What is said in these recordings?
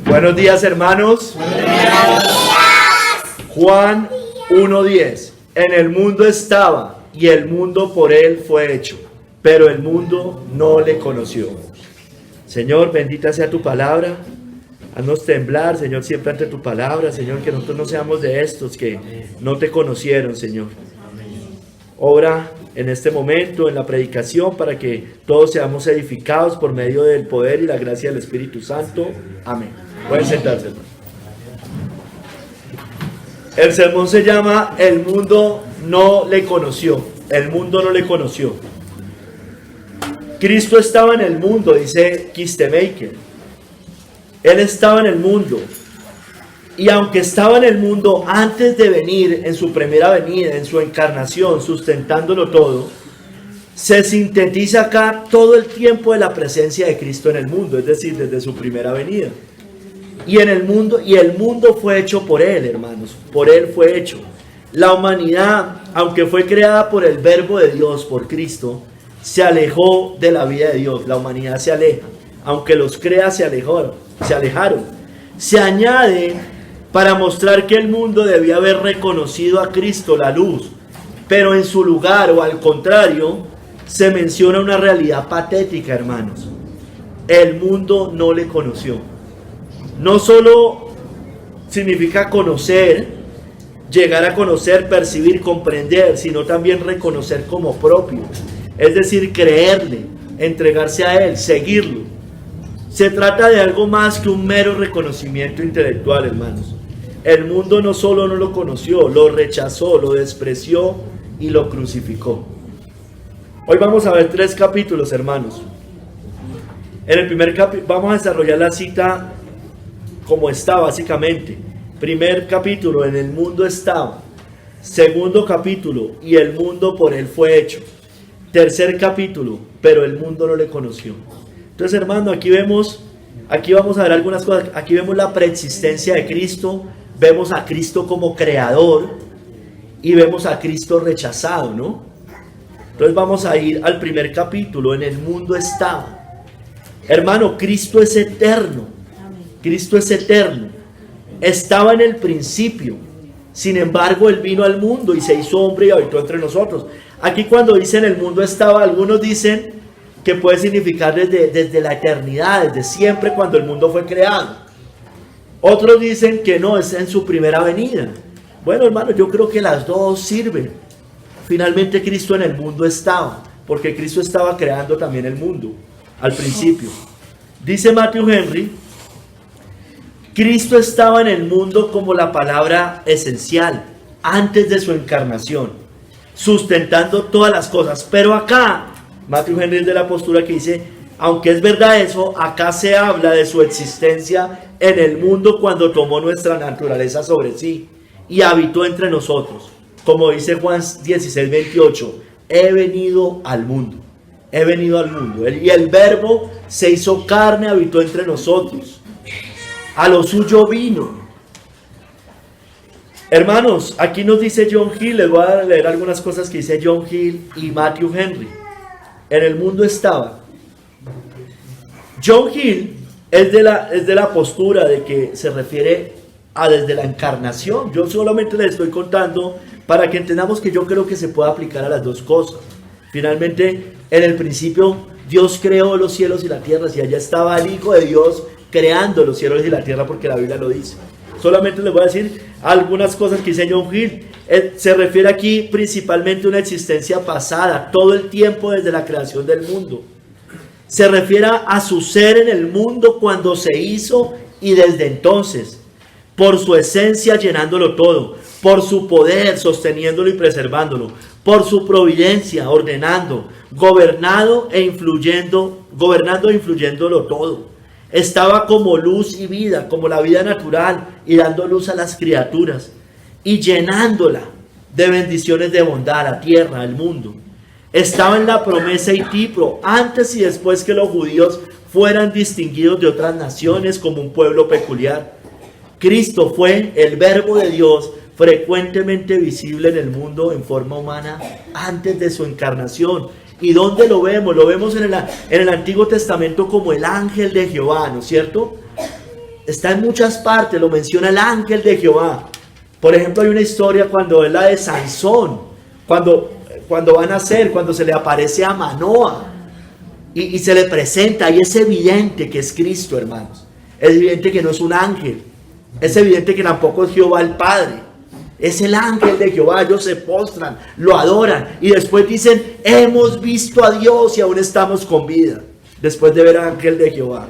Buenos días, hermanos. Buenos días. Juan 1:10. En el mundo estaba y el mundo por él fue hecho, pero el mundo no le conoció. Señor, bendita sea tu palabra. Haznos temblar, Señor, siempre ante tu palabra. Señor, que nosotros no seamos de estos que no te conocieron, Señor. Obra en este momento, en la predicación, para que todos seamos edificados por medio del poder y la gracia del Espíritu Santo. Amén. Pueden sentarse, hermano. El sermón se llama El mundo no le conoció. El mundo no le conoció. Cristo estaba en el mundo, dice Kistemaker. Él estaba en el mundo. Y aunque estaba en el mundo antes de venir, en su primera venida, en su encarnación, sustentándolo todo, se sintetiza acá todo el tiempo de la presencia de Cristo en el mundo, es decir, desde su primera venida. Y en el mundo, y el mundo fue hecho por Él, hermanos, por Él fue hecho. La humanidad, aunque fue creada por el Verbo de Dios, por Cristo, se alejó de la vida de Dios. La humanidad se aleja, aunque los crea, se alejaron. Se añade para mostrar que el mundo debía haber reconocido a Cristo, la luz, pero en su lugar, o al contrario, se menciona una realidad patética, hermanos. El mundo no le conoció. No solo significa conocer, llegar a conocer, percibir, comprender, sino también reconocer como propio, es decir, creerle, entregarse a Él, seguirlo. Se trata de algo más que un mero reconocimiento intelectual, hermanos. El mundo no solo no lo conoció, lo rechazó, lo despreció y lo crucificó. Hoy vamos a ver 3 capítulos, hermanos. En el primer capítulo vamos a desarrollar la cita como está, básicamente. Primer capítulo, en el mundo estaba. Segundo capítulo, y el mundo por él fue hecho. Tercer capítulo, pero el mundo no le conoció. Entonces, hermano, aquí vamos a ver algunas cosas. Aquí vemos la preexistencia de Cristo, vemos a Cristo como creador y vemos a Cristo rechazado, ¿no? Entonces vamos a ir al primer capítulo, en el mundo estaba. Hermano, Cristo es eterno. Cristo es eterno. Estaba en el principio. Sin embargo, Él vino al mundo y se hizo hombre y habitó entre nosotros. Aquí cuando dicen el mundo estaba, algunos dicen que puede significar desde la eternidad, desde siempre, cuando el mundo fue creado. Otros dicen que no, es en su primera venida. Bueno, hermano, yo creo que las dos sirven. Finalmente Cristo en el mundo estaba, porque Cristo estaba creando también el mundo al principio. Dice Matthew Henry: Cristo estaba en el mundo como la palabra esencial, antes de su encarnación, sustentando todas las cosas. Pero acá, Matthew Henry es de la postura que dice, aunque es verdad eso, acá se habla de su existencia en el mundo cuando tomó nuestra naturaleza sobre sí y habitó entre nosotros. Como dice Juan 16:28, he venido al mundo. He venido al mundo. Y el Verbo se hizo carne, habitó entre nosotros. A lo suyo vino. Hermanos, aquí nos dice John Hill, les voy a leer algunas cosas que dice John Hill y Matthew Henry. En el mundo estaba. John Hill es de la postura de que se refiere a desde la encarnación. Yo solamente les estoy contando para que entendamos que yo creo que se puede aplicar a las dos cosas. Finalmente, en el principio, Dios creó los cielos y la tierra, y allá estaba el Hijo de Dios creando los cielos y la tierra, porque la Biblia lo dice. Solamente les voy a decir algunas cosas que dice John Hill. Se refiere aquí principalmente a una existencia pasada, todo el tiempo desde la creación del mundo. Se refiere a su ser en el mundo cuando se hizo y desde entonces, por su esencia llenándolo todo, por su poder sosteniéndolo y preservándolo, por su providencia ordenando, gobernando e influyéndolo todo. Estaba como luz y vida, como la vida natural, y dando luz a las criaturas, y llenándola de bendiciones de bondad a la tierra, al mundo. Estaba en la promesa y tipo, antes y después que los judíos fueran distinguidos de otras naciones como un pueblo peculiar. Cristo fue el Verbo de Dios, frecuentemente visible en el mundo en forma humana antes de su encarnación. ¿Y dónde lo vemos? Lo vemos en el Antiguo Testamento como el ángel de Jehová, ¿no es cierto? está en muchas partes, lo menciona el ángel de Jehová. Por ejemplo, hay una historia cuando es la de Sansón, cuando van a nacer, cuando se le aparece a Manoa y se le presenta, y es evidente que es Cristo, hermanos. Es evidente que no es un ángel, es evidente que tampoco es Jehová el Padre, es el ángel de Jehová. Ellos se postran, lo adoran y después dicen: hemos visto a Dios y aún estamos con vida, después de ver al ángel de Jehová.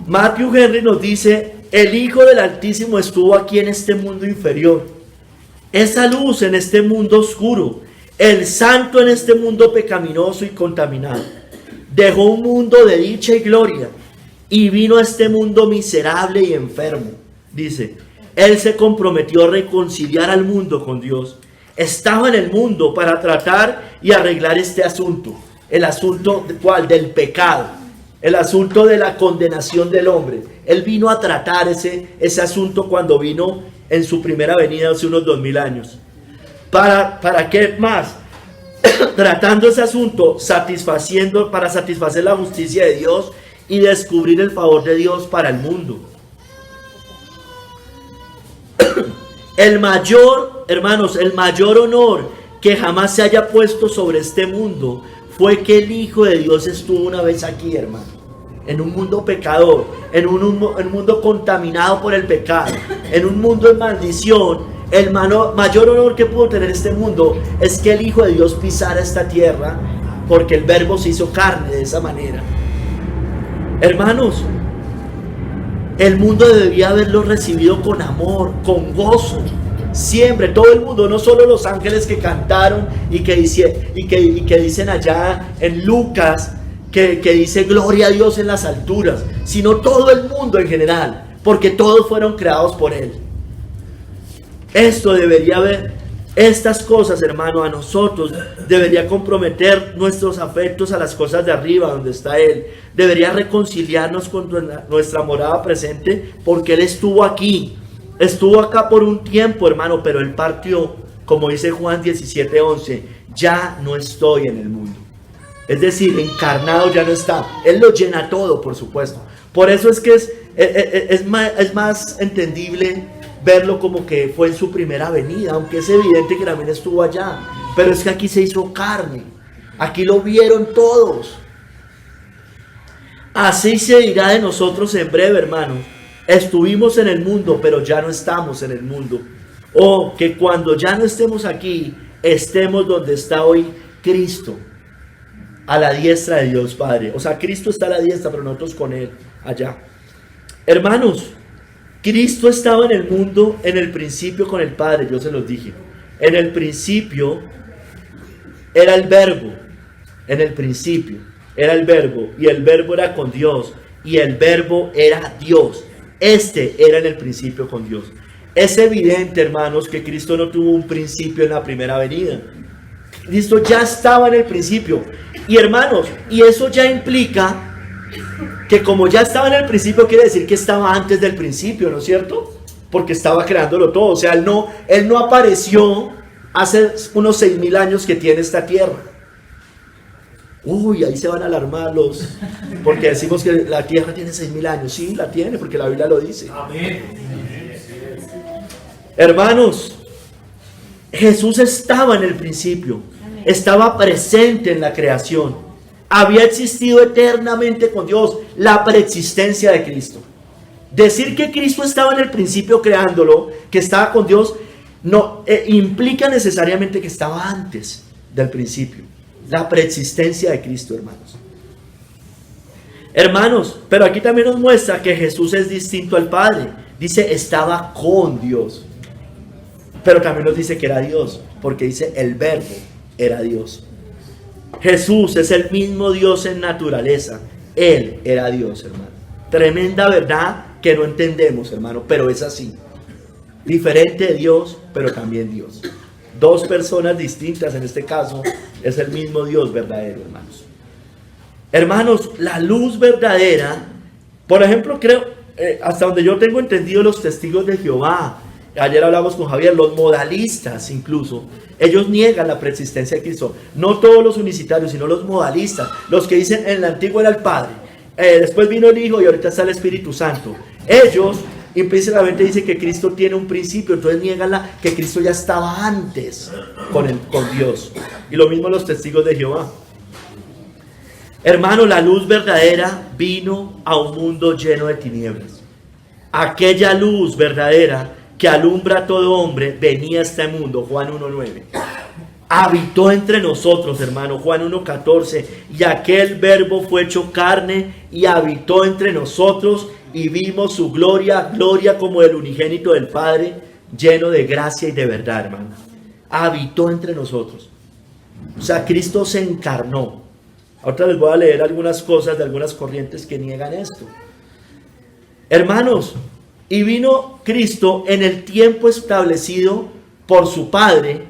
Matthew Henry nos dice: el Hijo del Altísimo estuvo aquí en este mundo inferior, esa luz en este mundo oscuro, el santo en este mundo pecaminoso y contaminado. Dejó un mundo de dicha y gloria y vino a este mundo miserable y enfermo. Dice, Él se comprometió a reconciliar al mundo con Dios. Estaba en el mundo para tratar y arreglar este asunto. El asunto ¿cuál? Del pecado. El asunto de la condenación del hombre. Él vino a tratar ese asunto cuando vino en su primera venida hace unos 2000 años. ¿Para qué más? Tratando ese asunto, para satisfacer la justicia de Dios y descubrir el favor de Dios para el mundo. Hermanos, el mayor honor que jamás se haya puesto sobre este mundo fue que el Hijo de Dios estuvo una vez aquí, hermano, en un mundo pecador, en un mundo contaminado por el pecado, en un mundo de maldición. El mayor honor que pudo tener este mundo es que el Hijo de Dios pisara esta tierra, porque el Verbo se hizo carne de esa manera. Hermanos, el mundo debía haberlo recibido con amor, con gozo. Siempre, todo el mundo, no solo los ángeles que cantaron y que dicen allá en Lucas que dice gloria a Dios en las alturas, sino todo el mundo en general, porque todos fueron creados por Él. Esto debería haber, estas cosas, hermano, a nosotros debería comprometer nuestros afectos a las cosas de arriba, donde está Él. Debería reconciliarnos con nuestra morada presente, porque Él estuvo aquí. Estuvo acá por un tiempo, hermano, pero Él partió, como dice Juan 17:11, ya no estoy en el mundo. Es decir, encarnado ya no está. Él lo llena todo, por supuesto. Por eso es que es más entendible verlo como que fue en su primera venida, aunque es evidente que también estuvo allá. Pero es que aquí se hizo carne. Aquí lo vieron todos. Así se dirá de nosotros en breve, hermano. Estuvimos en el mundo, pero ya no estamos en el mundo. O que cuando ya no estemos aquí, estemos donde está hoy Cristo, a la diestra de Dios Padre. O sea, Cristo está a la diestra, pero nosotros con Él, allá. Hermanos, Cristo estaba en el mundo en el principio con el Padre, yo se los dije. En el principio era el Verbo. En el principio era el Verbo, y el Verbo era con Dios, y el Verbo era Dios. Este era en el principio con Dios. Es evidente, hermanos, que Cristo no tuvo un principio en la primera venida. Cristo ya estaba en el principio. Y hermanos, y eso ya implica que como ya estaba en el principio, quiere decir que estaba antes del principio, ¿no es cierto? Porque estaba creándolo todo. O sea, Él no apareció hace unos 6000 años que tiene esta tierra. Uy, ahí se van a alarmar porque decimos que la tierra tiene 6000 años. Sí, la tiene, porque la Biblia lo dice. Amén. Hermanos, Jesús estaba en el principio, estaba presente en la creación, había existido eternamente con Dios, la preexistencia de Cristo. Decir que Cristo estaba en el principio creándolo, que estaba con Dios, no implica necesariamente que estaba antes del principio. La preexistencia de Cristo, hermanos. Hermanos, pero aquí también nos muestra que Jesús es distinto al Padre. Dice, estaba con Dios. Pero también nos dice que era Dios, porque dice, el Verbo era Dios. Jesús es el mismo Dios en naturaleza. Él era Dios, hermano. Tremenda verdad que no entendemos, hermano, pero es así. Diferente de Dios, pero también Dios. Dos personas distintas, en este caso, es el mismo Dios verdadero, hermanos. Hermanos, la luz verdadera, por ejemplo, creo, hasta donde yo tengo entendido, los testigos de Jehová, ayer hablamos con Javier, los modalistas incluso, ellos niegan la preexistencia de Cristo. No todos los unicitarios, sino los modalistas, los que dicen en el antiguo era el Padre, después vino el Hijo y ahorita está el Espíritu Santo. Ellos implícitamente dicen que Cristo tiene un principio, entonces niegan que Cristo ya estaba antes con Dios. Y lo mismo los testigos de Jehová. Hermano, la luz verdadera vino a un mundo lleno de tinieblas. Aquella luz verdadera que alumbra a todo hombre venía a este mundo, Juan 1:9. Habitó entre nosotros, hermano, Juan 1:14. Y aquel verbo fue hecho carne y habitó entre nosotros y vimos su gloria, gloria como del unigénito del Padre, lleno de gracia y de verdad, hermano. Habitó entre nosotros. O sea, Cristo se encarnó. Ahora les voy a leer algunas cosas de algunas corrientes que niegan esto. Hermanos, y vino Cristo en el tiempo establecido por su Padre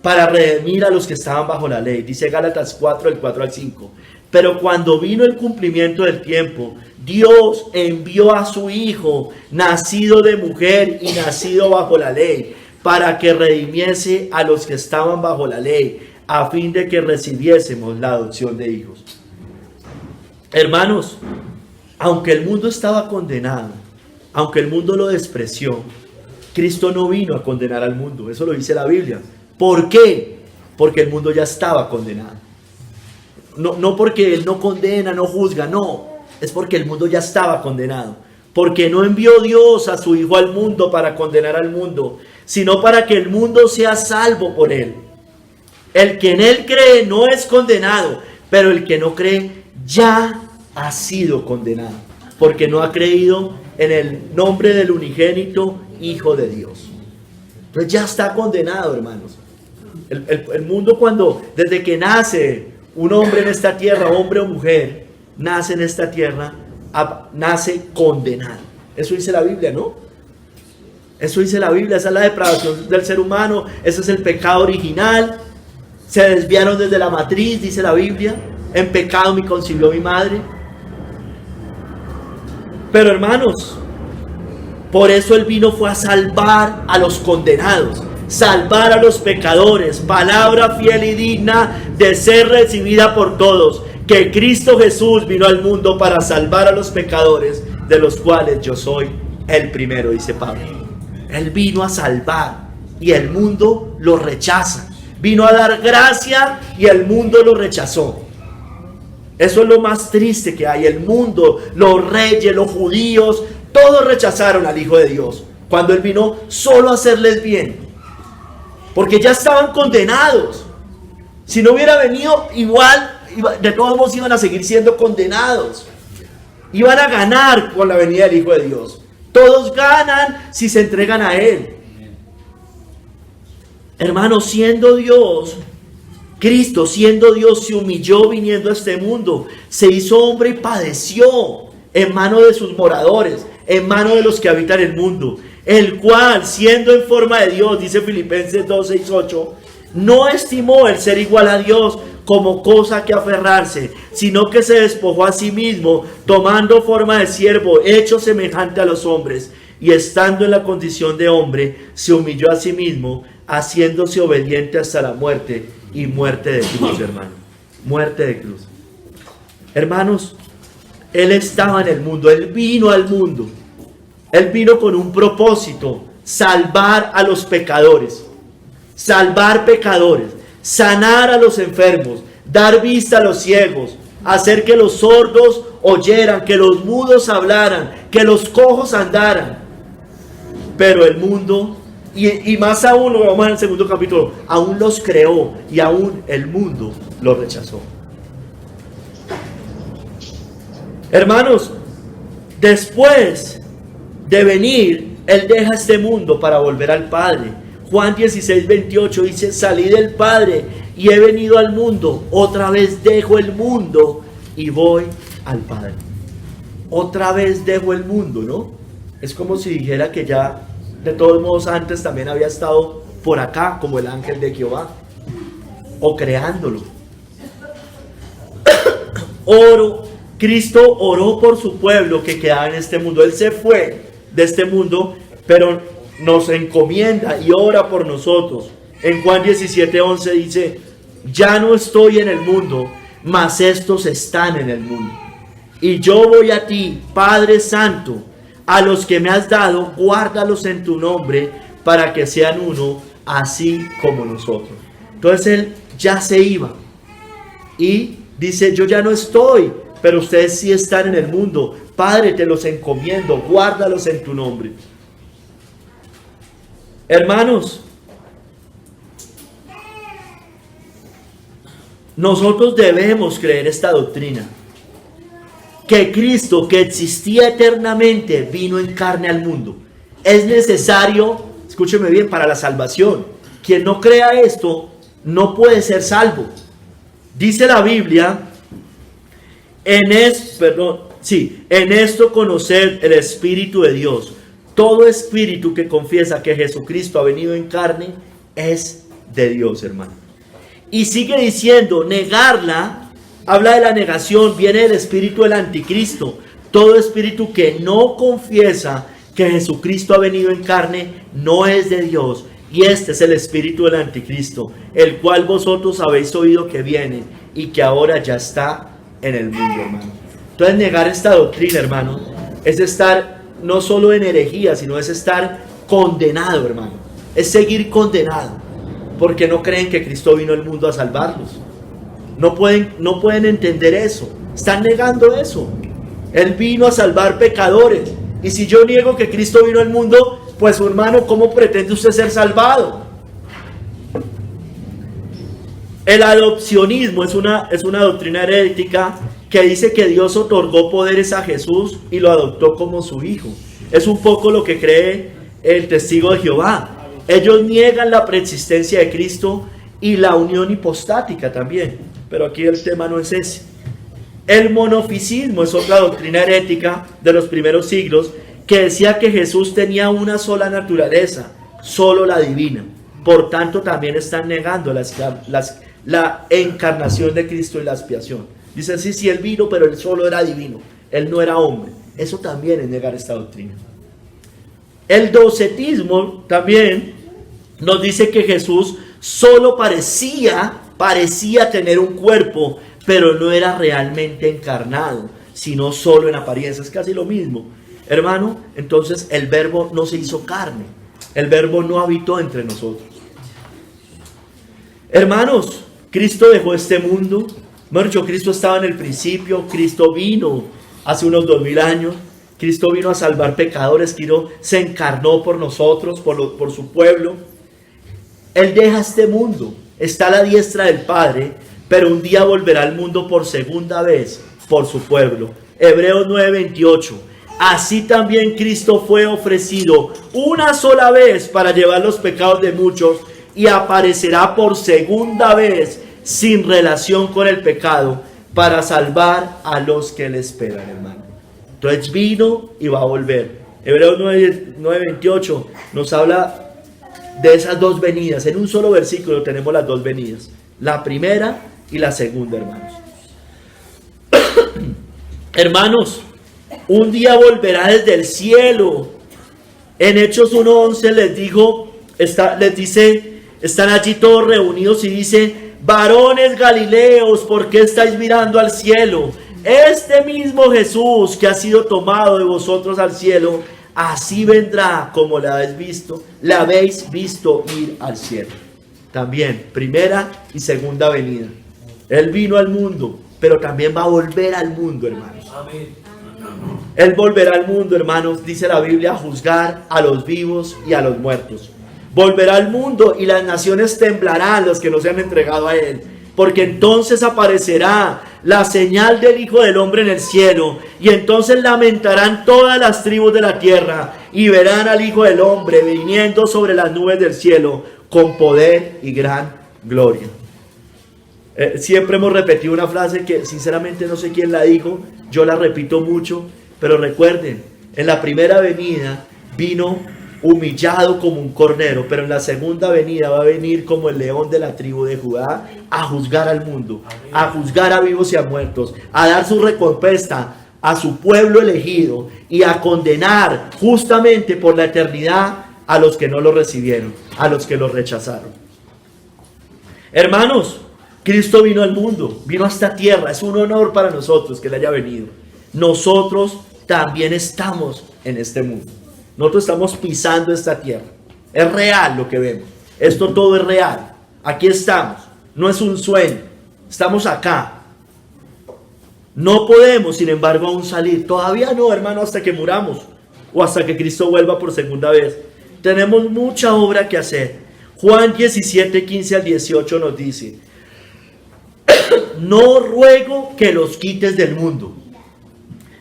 para redimir a los que estaban bajo la ley. Dice Gálatas 4, del 4 al 5. Pero cuando vino el cumplimiento del tiempo, Dios envió a su Hijo, nacido de mujer y nacido bajo la ley, para que redimiese a los que estaban bajo la ley, a fin de que recibiésemos la adopción de hijos. Hermanos, aunque el mundo estaba condenado, aunque el mundo lo despreció, Cristo no vino a condenar al mundo. Eso lo dice la Biblia. ¿Por qué? Porque el mundo ya estaba condenado. No porque Él no condena, no juzga, no. Es porque el mundo ya estaba condenado. Porque no envió Dios a su Hijo al mundo para condenar al mundo, sino para que el mundo sea salvo por Él. El que en Él cree no es condenado, pero el que no cree ya ha sido condenado, porque no ha creído en el nombre del unigénito Hijo de Dios. Entonces ya está condenado, hermanos. El mundo, desde que nace un hombre en esta tierra, hombre o mujer, nace en esta tierra, nace condenado. Eso dice la Biblia, ¿no? Eso dice la Biblia, esa es la depravación del ser humano, ese es el pecado original. Se desviaron desde la matriz, dice la Biblia. En pecado me concibió mi madre. Pero hermanos, por eso Él vino fue a salvar a los condenados, salvar a los pecadores. Palabra fiel y digna de ser recibida por todos, que Cristo Jesús vino al mundo para salvar a los pecadores, de los cuales yo soy el primero, dice Pablo. Él vino a salvar y el mundo lo rechaza. Vino a dar gracia y el mundo lo rechazó. Eso es lo más triste que hay. El mundo, los reyes, los judíos, todos rechazaron al Hijo de Dios, cuando Él vino solo a hacerles bien, porque ya estaban condenados. Si no hubiera venido, igual, de todos modos iban a seguir siendo condenados. Iban a ganar con la venida del Hijo de Dios. Todos ganan si se entregan a Él. Hermanos, siendo Dios, Cristo siendo Dios se humilló viniendo a este mundo, se hizo hombre y padeció en mano de sus moradores, en mano de los que habitan el mundo, el cual siendo en forma de Dios, dice Filipenses 2, 6, 8, no estimó el ser igual a Dios como cosa que aferrarse, sino que se despojó a sí mismo, tomando forma de siervo, hecho semejante a los hombres, y estando en la condición de hombre, se humilló a sí mismo, haciéndose obediente hasta la muerte, y muerte de cruz, hermano. Muerte de cruz. Hermanos, Él estaba en el mundo, Él vino al mundo. Él vino con un propósito: salvar a los pecadores, salvar pecadores, sanar a los enfermos, dar vista a los ciegos, hacer que los sordos oyeran, que los mudos hablaran, que los cojos andaran. Pero el mundo, y más aún, lo vamos en el segundo capítulo, aún los creó y aún el mundo los rechazó. Hermanos, después de venir, Él deja este mundo para volver al Padre. Juan 16, 28 dice: salí del Padre y he venido al mundo, otra vez dejo el mundo y voy al Padre. Otra vez dejo el mundo, ¿no? Es como si dijera que ya, de todos modos, antes también había estado por acá, como el ángel de Jehová, o creándolo. Cristo oró por su pueblo que quedaba en este mundo. Él se fue de este mundo, pero nos encomienda y ora por nosotros. En Juan 17, 11 dice: ya no estoy en el mundo, mas estos están en el mundo. Y yo voy a ti, Padre Santo, a los que me has dado, guárdalos en tu nombre, para que sean uno, así como nosotros. Entonces él ya se iba y dice, yo ya no estoy, pero ustedes sí están en el mundo. Padre, te los encomiendo, guárdalos en tu nombre. Hermanos, nosotros debemos creer esta doctrina, que Cristo, que existía eternamente, vino en carne al mundo. Es necesario, escúcheme bien, para la salvación. Quien no crea esto, no puede ser salvo. Dice la Biblia, en esto conoced el Espíritu de Dios. Todo espíritu que confiesa que Jesucristo ha venido en carne, es de Dios, hermano. Y sigue diciendo, negarla, habla de la negación, viene del espíritu del anticristo. Todo espíritu que no confiesa que Jesucristo ha venido en carne, no es de Dios. Y este es el espíritu del anticristo, el cual vosotros habéis oído que viene y que ahora ya está en el mundo, hermano. Entonces negar esta doctrina, hermano, es estar no solo en herejía, sino es estar condenado, hermano. Es seguir condenado, porque no creen que Cristo vino al mundo a salvarlos. No pueden entender eso. Están negando eso. Él vino a salvar pecadores. Y si yo niego que Cristo vino al mundo, pues hermano, ¿cómo pretende usted ser salvado? El adopcionismo es una doctrina herética que dice que Dios otorgó poderes a Jesús y lo adoptó como su hijo. Es un poco lo que cree el testigo de Jehová. Ellos niegan la preexistencia de Cristo y la unión hipostática también. Pero aquí el tema no es ese. El monofisismo es otra doctrina herética de los primeros siglos que decía que Jesús tenía una sola naturaleza, solo la divina. Por tanto, también están negando la encarnación de Cristo y la expiación. Dicen, sí, Él vino, pero Él solo era divino. Él no era hombre. Eso también es negar esta doctrina. El docetismo también nos dice que Jesús solo parecía tener un cuerpo, pero no era realmente encarnado, sino solo en apariencia. Es casi lo mismo. Hermano, entonces el verbo no se hizo carne. El verbo no habitó entre nosotros. Hermanos, Cristo dejó este mundo. Cristo estaba en el principio. Cristo vino hace unos 2000 años. Cristo vino a salvar pecadores. Cristo se encarnó por nosotros, por su pueblo. Él deja este mundo. Está a la diestra del Padre, pero un día volverá al mundo por segunda vez por su pueblo. Hebreos 9:28. Así también Cristo fue ofrecido una sola vez para llevar los pecados de muchos y aparecerá por segunda vez sin relación con el pecado para salvar a los que le esperan, hermano. Entonces vino y va a volver. Hebreos 9:28 nos habla de esas dos venidas. En un solo versículo tenemos las dos venidas, la primera y la segunda, hermanos. Hermanos, un día volverá desde el cielo. En Hechos 1:11 les dice, están allí todos reunidos y dice, varones galileos, ¿por qué estáis mirando al cielo? Este mismo Jesús que ha sido tomado de vosotros al cielo, así vendrá como le habéis visto ir al cielo. También, primera y segunda venida. Él vino al mundo, pero también va a volver al mundo, hermanos. Amén. Él volverá al mundo, hermanos, dice la Biblia, a juzgar a los vivos y a los muertos. Volverá al mundo y las naciones temblarán, los que no se han entregado a Él. Porque entonces aparecerá la señal del Hijo del Hombre en el cielo. Y entonces lamentarán todas las tribus de la tierra. Y verán al Hijo del Hombre viniendo sobre las nubes del cielo con poder y gran gloria. Siempre hemos repetido una frase que sinceramente no sé quién la dijo. Yo la repito mucho. Pero recuerden, en la primera venida vino humillado como un cordero, pero en la segunda venida va a venir como el león de la tribu de Judá a juzgar al mundo, a juzgar a vivos y a muertos, a dar su recompensa a su pueblo elegido y a condenar justamente por la eternidad a los que no lo recibieron, a los que lo rechazaron. Hermanos, Cristo vino al mundo, vino a esta tierra, es un honor para nosotros que Él haya venido. nosotros también estamos en este mundo. Nosotros estamos pisando esta tierra. Es real lo que vemos. Esto todo es real. Aquí estamos. No es un sueño. Estamos acá. No podemos, sin embargo, aún salir. Todavía no, hermano, hasta que muramos o hasta que Cristo vuelva por segunda vez. Tenemos mucha obra que hacer. Juan 17, 15 al 18 nos dice: no ruego que los quites del mundo,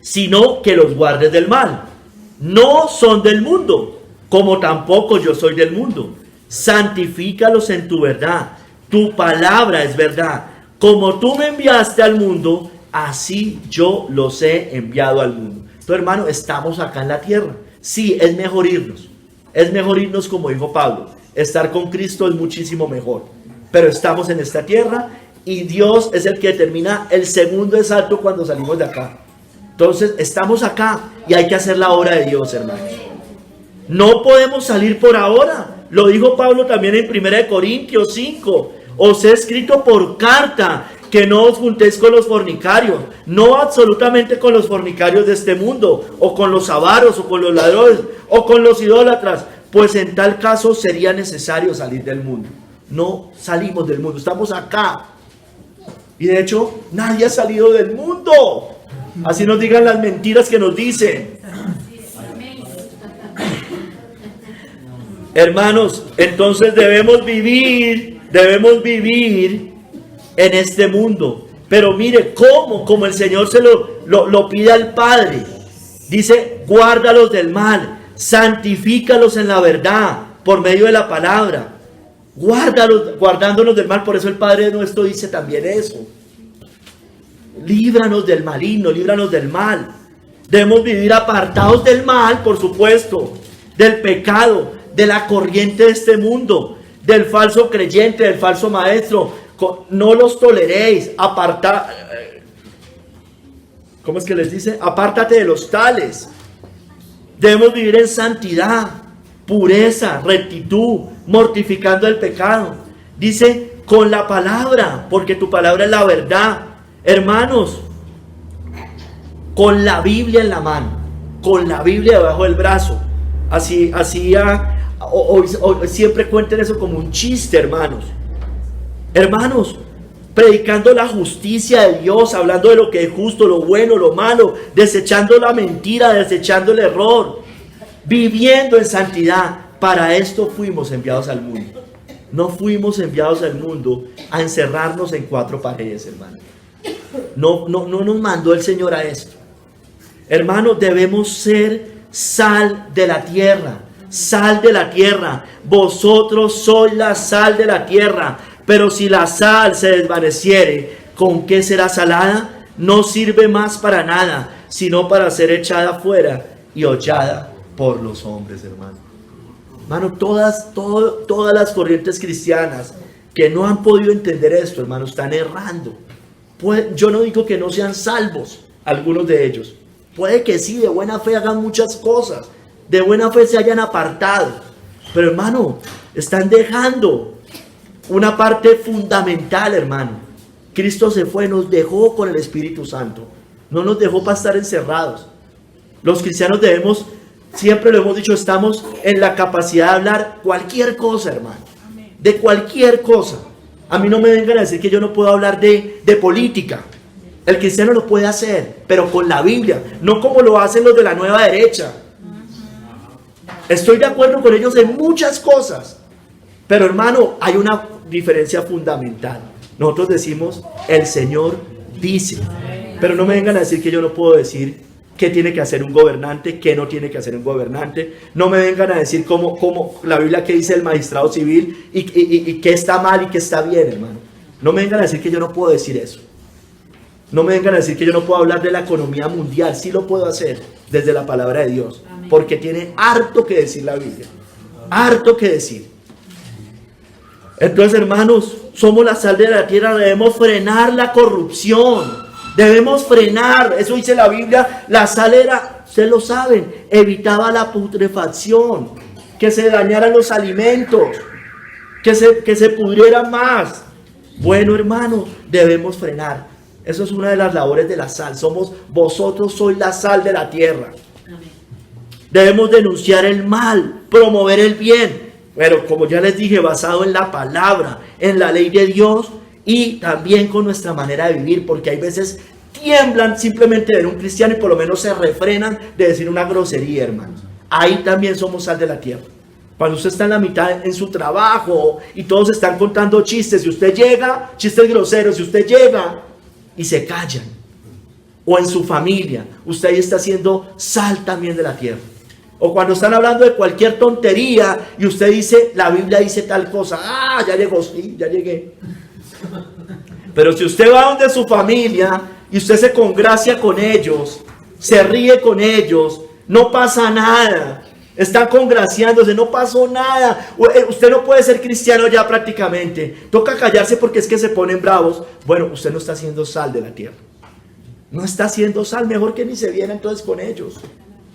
sino que los guardes del mal. No son del mundo, como tampoco yo soy del mundo. Santifícalos en tu verdad. Tu palabra es verdad. Como tú me enviaste al mundo, así yo los he enviado al mundo. Entonces, hermano, estamos acá en la tierra. Sí, es mejor irnos. Es mejor irnos, como dijo Pablo. Estar con Cristo es muchísimo mejor. Pero estamos en esta tierra y Dios es el que determina el segundo exacto cuando salimos de acá. Entonces, estamos acá y hay que hacer la obra de Dios, hermanos. No podemos salir por ahora. Lo dijo Pablo también en 1 Corintios 5. Os he escrito por carta que no os juntéis con los fornicarios, no absolutamente con los fornicarios de este mundo, o con los avaros, o con los ladrones, o con los idólatras, pues en tal caso sería necesario salir del mundo. No salimos del mundo, estamos acá. Y de hecho, nadie ha salido del mundo. Así nos digan las mentiras que nos dicen. Hermanos, entonces debemos vivir en este mundo. Pero mire cómo, como el Señor se lo pide al Padre. Dice: guárdalos del mal, santifícalos en la verdad, por medio de la palabra. Guardándonos del mal. Por eso el Padre nuestro dice también eso: líbranos del maligno, líbranos del mal. Debemos vivir apartados del mal, por supuesto, del pecado, de la corriente de este mundo, del falso creyente, del falso maestro. No los toleréis. ¿Cómo es que les dice? Apártate de los tales. Debemos vivir en santidad, pureza, rectitud, mortificando el pecado. Dice: con la palabra, porque tu palabra es la verdad. Hermanos, con la Biblia en la mano, con la Biblia debajo del brazo. Así siempre cuenten eso como un chiste, hermanos. Hermanos, predicando la justicia de Dios, hablando de lo que es justo, lo bueno, lo malo, desechando la mentira, desechando el error, viviendo en santidad. Para esto fuimos enviados al mundo. No fuimos enviados al mundo a encerrarnos en cuatro paredes, hermano. No nos mandó el Señor a esto. Hermanos, debemos ser sal de la tierra. Sal de la tierra. Vosotros sois la sal de la tierra. Pero si la sal se desvaneciere, ¿con qué será salada? No sirve más para nada, sino para ser echada fuera y hollada por los hombres, hermano. Hermano, todas las corrientes cristianas que no han podido entender esto, hermano, están errando. Yo no digo que no sean salvos algunos de ellos. Puede que sí, de buena fe hagan muchas cosas, de buena fe se hayan apartado. Pero, hermano, están dejando una parte fundamental, hermano. Cristo se fue, nos dejó con el Espíritu Santo. No nos dejó para estar encerrados. Los cristianos debemos, siempre lo hemos dicho, estamos en la capacidad de hablar cualquier cosa, hermano. De cualquier cosa. A mí no me vengan a decir que yo no puedo hablar de política. El cristiano lo puede hacer, pero con la Biblia, no como lo hacen los de la nueva derecha. Estoy de acuerdo con ellos en muchas cosas, pero, hermano, hay una diferencia fundamental. Nosotros decimos: el Señor dice. Pero no me vengan a decir que yo no puedo decir qué tiene que hacer un gobernante, qué no tiene que hacer un gobernante. No me vengan a decir cómo la Biblia que dice el magistrado civil y qué está mal y qué está bien, hermano. No me vengan a decir que yo no puedo decir eso. No me vengan a decir que yo no puedo hablar de la economía mundial. Sí lo puedo hacer desde la palabra de Dios. Porque tiene harto que decir la Biblia. Harto que decir. Entonces, hermanos, somos la sal de la tierra. Debemos frenar la corrupción. Debemos frenar. Eso dice la Biblia. La sal era, ustedes lo saben, evitaba la putrefacción. Que se dañaran los alimentos. Que se pudrieran más. Bueno, hermanos, debemos frenar. Eso es una de las labores de la sal. Vosotros sois la sal de la tierra. Amén. Debemos denunciar el mal, promover el bien. Pero como ya les dije, basado en la palabra, en la ley de Dios y también con nuestra manera de vivir. Porque hay veces tiemblan simplemente de ver un cristiano y por lo menos se refrenan de decir una grosería, hermanos. Ahí también somos sal de la tierra. Cuando usted está en la mitad en su trabajo y todos están contando chistes y usted llega, chistes groseros, y usted llega y se callan. O en su familia, usted ahí está haciendo sal también de la tierra. O cuando están hablando de cualquier tontería y usted dice, la Biblia dice tal cosa. Ah, ya llegó, sí, ya llegué. Pero si usted va donde su familia y usted se congracia con ellos, se ríe con ellos, no pasa nada. Están congraciándose, no pasó nada. Usted no puede ser cristiano ya prácticamente. Toca callarse porque es que se ponen bravos. Bueno, usted no está haciendo sal de la tierra. No está haciendo sal, mejor que ni se viera entonces con ellos.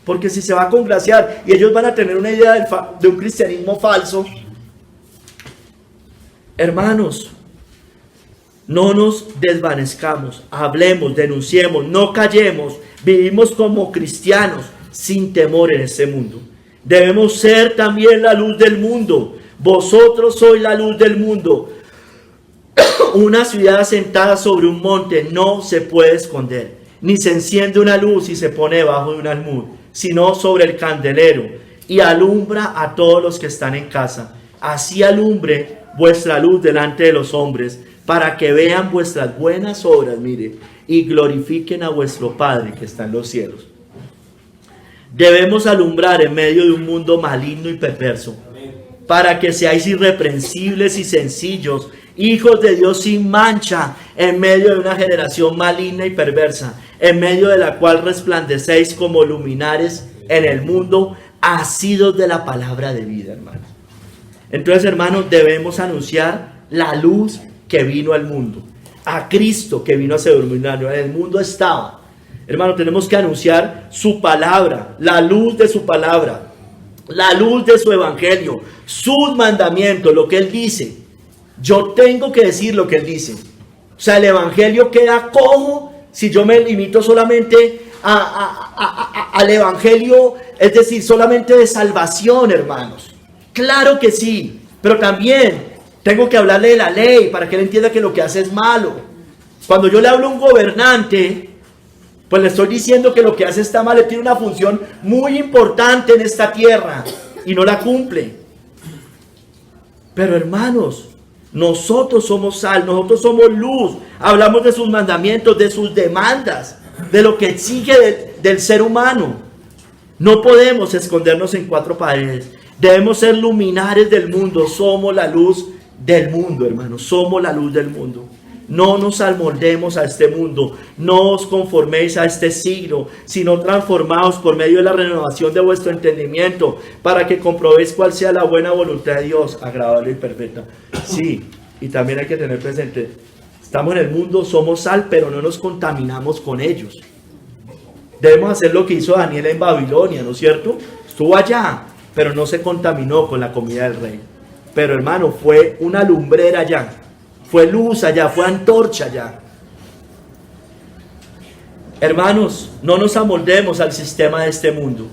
Porque si se va a congraciar y ellos van a tener una idea de un cristianismo falso. Hermanos, no nos desvanezcamos, hablemos, denunciemos, no callemos, vivimos como cristianos sin temor en este mundo. Debemos ser también la luz del mundo. Vosotros sois la luz del mundo. Una ciudad asentada sobre un monte no se puede esconder, ni se enciende una luz y se pone debajo de un almud, sino sobre el candelero, y alumbra a todos los que están en casa. Así alumbre vuestra luz delante de los hombres, para que vean vuestras buenas obras, mire, y glorifiquen a vuestro Padre que está en los cielos. Debemos alumbrar en medio de un mundo maligno y perverso, para que seáis irreprensibles y sencillos, hijos de Dios sin mancha, en medio de una generación maligna y perversa, en medio de la cual resplandecéis como luminares en el mundo, asidos de la palabra de vida, hermanos. Entonces, hermanos, debemos anunciar la luz que vino al mundo, a Cristo que vino a ser iluminado. En el mundo estaba. Hermano, tenemos que anunciar su palabra, la luz de su palabra, la luz de su evangelio, sus mandamientos, lo que Él dice. Yo tengo que decir lo que Él dice. O sea, el evangelio queda cojo si yo me limito solamente al evangelio, es decir, solamente de salvación, hermanos. Claro que sí, pero también tengo que hablarle de la ley para que Él entienda que lo que hace es malo. Cuando yo le hablo a un gobernante, pues le estoy diciendo que lo que hace está mal. Él tiene una función muy importante en esta tierra y no la cumple. Pero hermanos, nosotros somos sal, nosotros somos luz. Hablamos de sus mandamientos, de sus demandas, de lo que exige del ser humano. No podemos escondernos en cuatro paredes. Debemos ser luminares del mundo. Somos la luz del mundo, hermanos. Somos la luz del mundo. No nos amoldemos a este mundo, no os conforméis a este siglo, sino transformaos por medio de la renovación de vuestro entendimiento, para que comprobéis cuál sea la buena voluntad de Dios, agradable y perfecta. Sí, y también hay que tener presente, estamos en el mundo, somos sal, pero no nos contaminamos con ellos. Debemos hacer lo que hizo Daniel en Babilonia, ¿no es cierto? Estuvo allá, pero no se contaminó con la comida del rey. Pero hermano, fue una lumbrera allá. Fue luz allá, fue antorcha allá. Hermanos, no nos amoldemos al sistema de este mundo,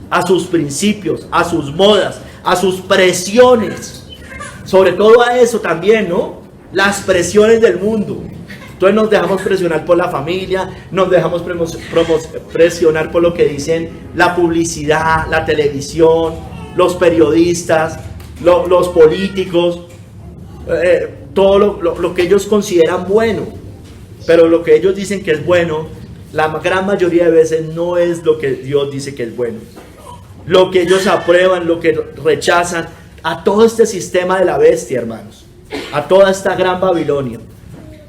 a sus principios, a sus modas, a sus presiones. Sobre todo a eso también, ¿no? Las presiones del mundo. Entonces nos dejamos presionar por la familia, nos dejamos presionar por lo que dicen la publicidad, la televisión, los periodistas, los políticos, todo lo que ellos consideran bueno. Pero lo que ellos dicen que es bueno, la gran mayoría de veces no es lo que Dios dice que es bueno. Lo que ellos aprueban, lo que rechazan, a todo este sistema de la bestia, hermanos, a toda esta gran Babilonia.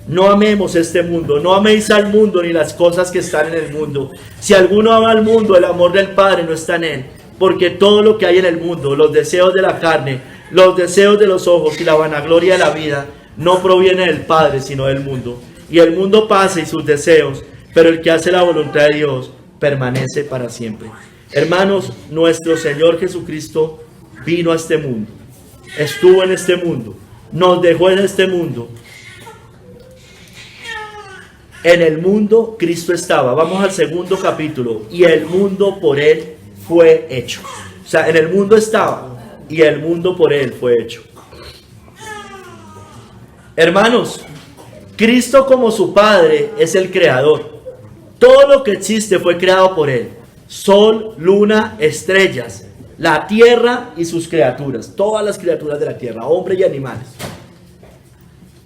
No amemos este mundo, no améis al mundo ni las cosas que están en el mundo. Si alguno ama al mundo, el amor del Padre no está en él. Porque todo lo que hay en el mundo, los deseos de la carne, los deseos de los ojos y la vanagloria de la vida, no proviene del Padre, sino del mundo. Y el mundo pasa y sus deseos, pero el que hace la voluntad de Dios permanece para siempre. Hermanos, nuestro Señor Jesucristo vino a este mundo, estuvo en este mundo, nos dejó en este mundo. En el mundo Cristo estaba. Vamos al segundo capítulo. Y el mundo por él fue hecho. O sea, en el mundo estaba y el mundo por él fue hecho. Hermanos, Cristo como su Padre es el creador. Todo lo que existe fue creado por él. Sol, luna, estrellas, la tierra y sus criaturas. Todas las criaturas de la tierra, hombres y animales.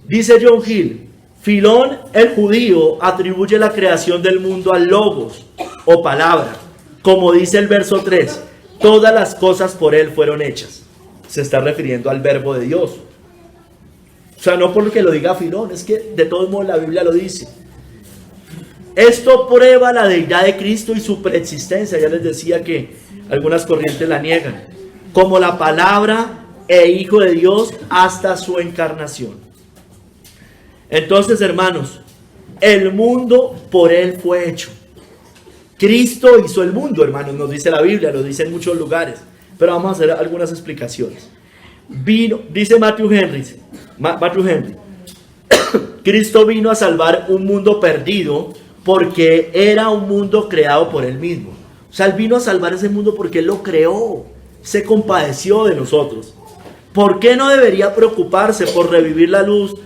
Dice John Hill, Filón el judío atribuye la creación del mundo al logos o palabra. Como dice el verso 3, todas las cosas por él fueron hechas. Se está refiriendo al verbo de Dios. O sea, no porque lo diga Filón, es que de todos modos la Biblia lo dice. Esto prueba la deidad de Cristo y su preexistencia. Ya les decía que algunas corrientes la niegan. Como la palabra e Hijo de Dios hasta su encarnación. Entonces, hermanos, el mundo por él fue hecho. Cristo hizo el mundo, hermanos, nos dice la Biblia, lo dice en muchos lugares. Pero vamos a hacer algunas explicaciones. Dice Matthew Henry, Cristo vino a salvar un mundo perdido porque era un mundo creado por él mismo. O sea, él vino a salvar ese mundo porque él lo creó, se compadeció de nosotros. ¿Por qué no debería preocuparse por revivir la luz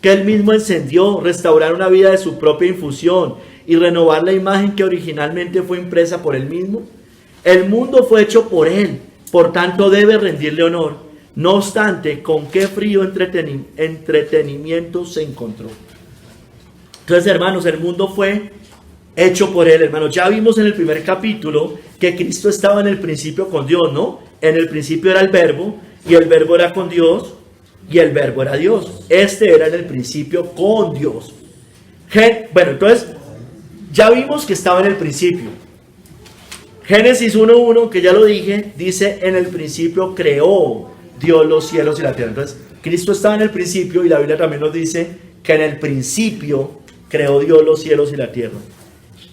que él mismo encendió, restaurar una vida de su propia infusión y renovar la imagen que originalmente fue impresa por él mismo? El mundo fue hecho por él, por tanto debe rendirle honor. No obstante, ¿con qué frío entretenimiento se encontró? Entonces, hermanos, el mundo fue hecho por él, hermanos. Ya vimos en el primer capítulo que Cristo estaba en el principio con Dios, ¿no? En el principio era el verbo, y el verbo era con Dios, y el verbo era Dios. Este era en el principio con Dios. Bueno, entonces, ya vimos que estaba en el principio. Génesis 1:1, que ya lo dije, dice, en el principio creó Dios los cielos y la tierra. Entonces, Cristo estaba en el principio y la Biblia también nos dice que en el principio creó Dios los cielos y la tierra.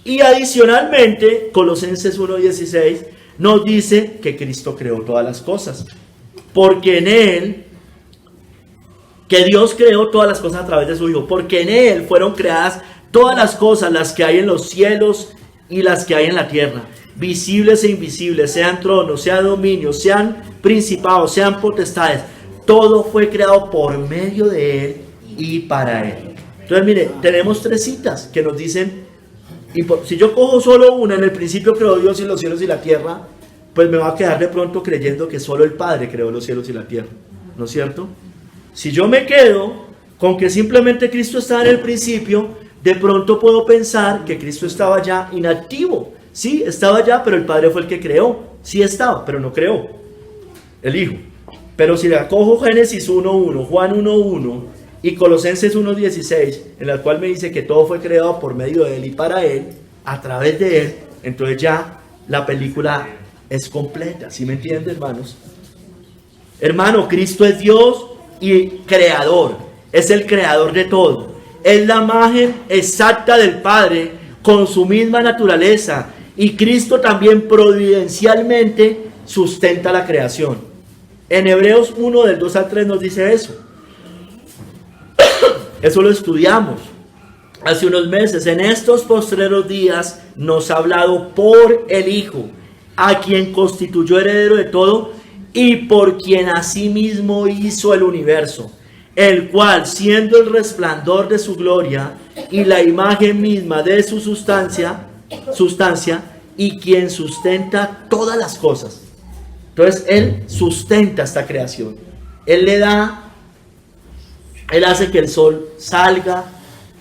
Y adicionalmente, Colosenses 1:16 nos dice que Cristo creó todas las cosas. Porque en él, que Dios creó todas las cosas a través de su Hijo. Porque en él fueron creadas todas las cosas, las que hay en los cielos y las que hay en la tierra. Visibles e invisibles, sean tronos, sean dominios, sean principados, sean potestades. Todo fue creado por medio de él y para él. Entonces, mire, tenemos tres citas que nos dicen, si yo cojo solo una, en el principio creó Dios y los cielos y la tierra, pues me va a quedar de pronto creyendo que solo el Padre creó los cielos y la tierra, ¿no es cierto? Si yo me quedo con que simplemente Cristo estaba en el principio, de pronto puedo pensar que Cristo estaba ya inactivo. Sí, estaba ya, pero el Padre fue el que creó. Sí estaba, pero no creó el Hijo. Pero si le cojo Génesis 1:1, Juan 1:1 y Colosenses 1:16, en la cual me dice que todo fue creado por medio de él y para él, a través de él, entonces ya la película es completa. ¿Sí me entienden, hermanos? Hermano, Cristo es Dios y creador. Es el creador de todo. Es la imagen exacta del Padre con su misma naturaleza. Y Cristo también providencialmente sustenta la creación. En Hebreos 1 del 2 al 3 nos dice eso. Eso lo estudiamos hace unos meses. En estos postreros días nos ha hablado por el Hijo, a quien constituyó heredero de todo y por quien asimismo hizo el universo, el cual, siendo el resplandor de su gloria y la imagen misma de su sustancia, y quien sustenta todas las cosas. Entonces, él sustenta esta creación. Él hace que el sol salga,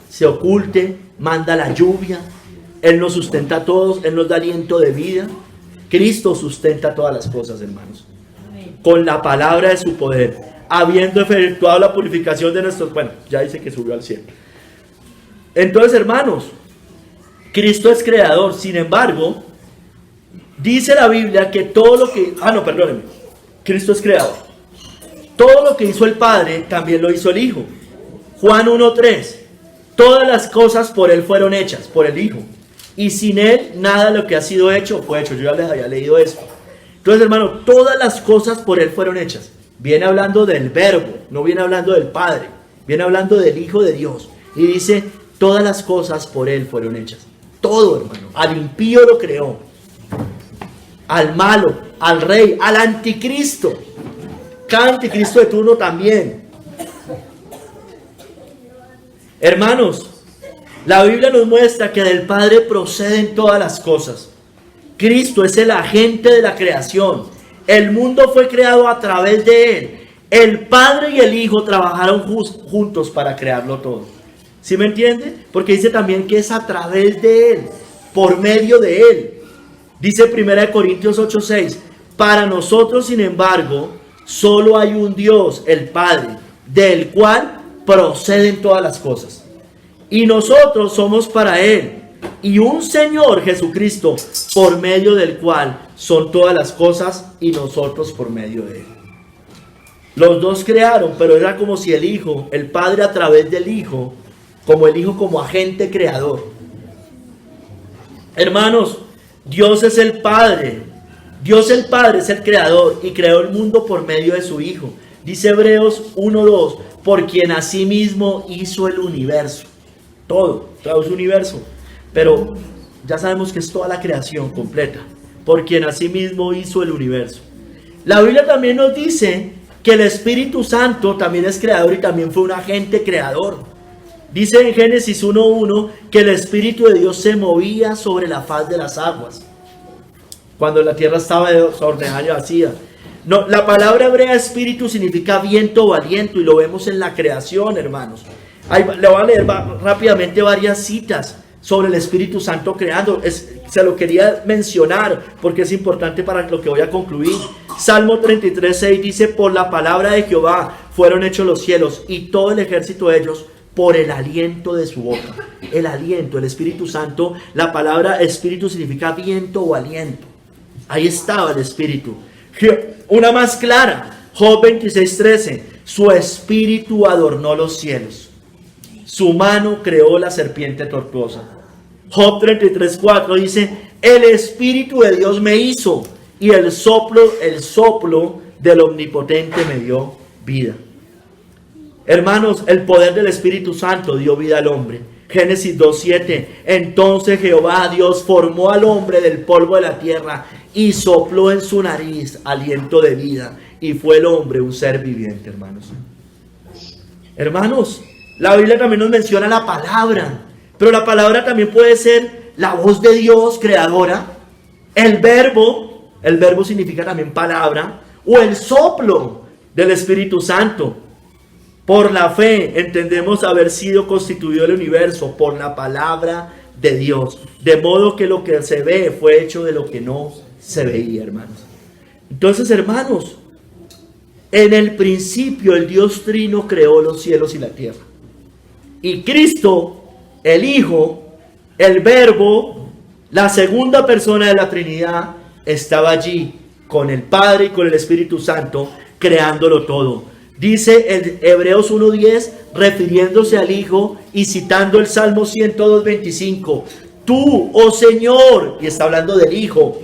se oculte, manda la lluvia. Él nos sustenta a todos, él nos da aliento de vida. Cristo sustenta todas las cosas, hermanos. Con la palabra de su poder, habiendo efectuado la purificación de nuestros... Bueno, ya dice que subió al cielo. Entonces, hermanos, Cristo es creador. Sin embargo, dice la Biblia que todo lo que... perdónenme. Cristo es creador. Todo lo que hizo el Padre, también lo hizo el Hijo. Juan 1:3. Todas las cosas por él fueron hechas, por el Hijo. Y sin él, nada de lo que ha sido hecho fue hecho. Yo ya les había leído esto. Entonces, hermano, todas las cosas por él fueron hechas. Viene hablando del verbo, no viene hablando del Padre. Viene hablando del Hijo de Dios. Y dice, todas las cosas por Él fueron hechas. Todo, hermano. Al impío lo creó, al malo, al rey, al anticristo. Cada anticristo de turno también. Hermanos, la Biblia nos muestra que del Padre proceden todas las cosas. Cristo es el agente de la creación. El mundo fue creado a través de Él. El Padre y el Hijo trabajaron juntos para crearlo todo. ¿Sí me entiende? Porque dice también que es a través de Él, por medio de Él. Dice 1 Corintios 8:6, para nosotros, sin embargo, solo hay un Dios, el Padre, del cual proceden todas las cosas. Y nosotros somos para Él, y un Señor Jesucristo, por medio del cual son todas las cosas, y nosotros por medio de Él. Los dos crearon, pero era como si el Hijo, el Padre a través del Hijo, como el Hijo como agente creador. Hermanos, Dios es el Padre. Dios el Padre es el creador y creó el mundo por medio de su Hijo. Dice Hebreos 1:2, por quien asimismo hizo el universo. Todo su universo. Pero ya sabemos que es toda la creación completa. Por quien asimismo hizo el universo. La Biblia también nos dice que el Espíritu Santo también es creador y también fue un agente creador. Dice en Génesis 1:1 que el Espíritu de Dios se movía sobre la faz de las aguas, cuando la tierra estaba desordenada y vacía. No, la palabra hebrea espíritu significa viento o aliento y lo vemos en la creación, hermanos. Ahí, le voy a leer rápidamente varias citas sobre el Espíritu Santo creando. Se lo quería mencionar porque es importante para lo que voy a concluir. Salmo 33:6 dice, por la palabra de Jehová fueron hechos los cielos y todo el ejército de ellos por el aliento de su boca. El aliento, el Espíritu Santo, la palabra espíritu significa viento o aliento. Ahí estaba el Espíritu. Una más clara, Job 26:13, su espíritu adornó los cielos. Su mano creó la serpiente tortuosa. Job 33:4 dice, el Espíritu de Dios me hizo y el soplo del Omnipotente me dio vida. Hermanos, el poder del Espíritu Santo dio vida al hombre. Génesis 2:7, entonces Jehová Dios formó al hombre del polvo de la tierra y sopló en su nariz aliento de vida y fue el hombre un ser viviente, hermanos. Hermanos, la Biblia también nos menciona la palabra, pero la palabra también puede ser la voz de Dios creadora, el verbo significa también palabra, o el soplo del Espíritu Santo. Por la fe entendemos haber sido constituido el universo por la palabra de Dios, de modo que lo que se ve fue hecho de lo que no se veía, hermanos. Entonces, hermanos, en el principio el Dios Trino creó los cielos y la tierra. Y Cristo, el Hijo, el Verbo, la segunda persona de la Trinidad, estaba allí con el Padre y con el Espíritu Santo, creándolo todo. Dice en Hebreos 1:10, refiriéndose al Hijo y citando el Salmo 102:25, tú, oh Señor, y está hablando del Hijo,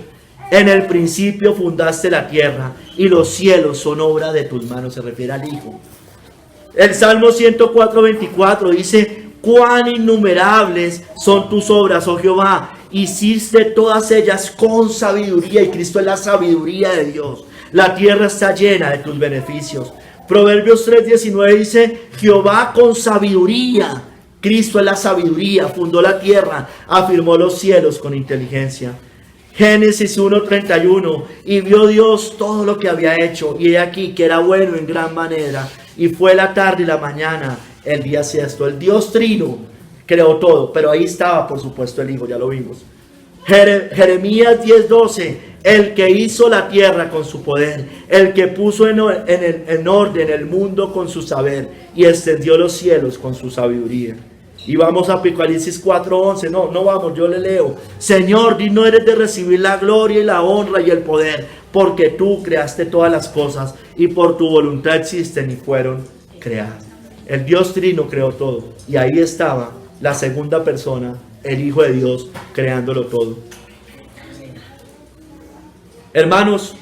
en el principio fundaste la tierra y los cielos son obra de tus manos, se refiere al Hijo. El Salmo 104:24 dice, cuán innumerables son tus obras, oh Jehová, hiciste todas ellas con sabiduría, y Cristo es la sabiduría de Dios. La tierra está llena de tus beneficios. Proverbios 3:19 dice, Jehová con sabiduría, Cristo es la sabiduría, fundó la tierra, afirmó los cielos con inteligencia. Génesis 1:31, y vio Dios todo lo que había hecho, y he aquí que era bueno en gran manera, y fue la tarde y la mañana, el día sexto. El Dios Trino creó todo, pero ahí estaba por supuesto el Hijo, ya lo vimos. Jeremías 10:12, el que hizo la tierra con su poder, el que puso en orden el mundo con su saber, y extendió los cielos con su sabiduría. Y vamos a Apocalipsis 4:11, no vamos, yo le leo. Señor, digno eres de recibir la gloria y la honra y el poder, porque tú creaste todas las cosas, y por tu voluntad existen y fueron creadas. El Dios Trino creó todo, y ahí estaba la segunda persona, el Hijo de Dios, creándolo todo. Hermanos,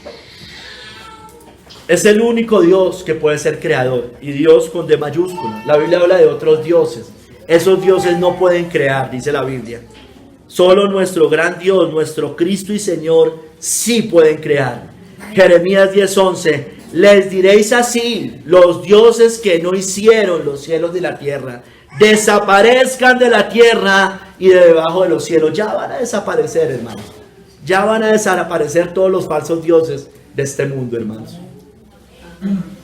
es el único Dios que puede ser creador, y Dios con D mayúscula. La Biblia habla de otros dioses. Esos dioses no pueden crear, dice la Biblia. Solo nuestro gran Dios, nuestro Cristo y Señor, sí pueden crear. Jeremías 10:11, les diréis así: los dioses que no hicieron los cielos de la tierra, desaparezcan de la tierra y de debajo de los cielos. Ya van a desaparecer, hermanos. Ya van a desaparecer todos los falsos dioses de este mundo, hermanos.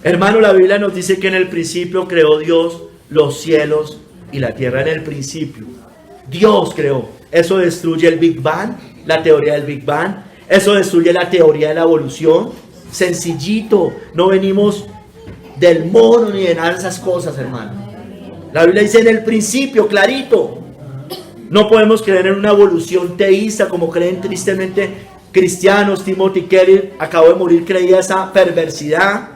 Hermano, la Biblia nos dice que en el principio creó Dios los cielos y la tierra. En el principio Dios creó. Eso destruye el Big Bang, la teoría del Big Bang. Eso destruye la teoría de la evolución. Sencillito, no venimos del mono ni de nada de esas cosas, hermano. La Biblia dice en el principio, clarito. No podemos creer en una evolución teísta como creen tristemente cristianos. Timothy Keller acabó de morir, creía esa perversidad.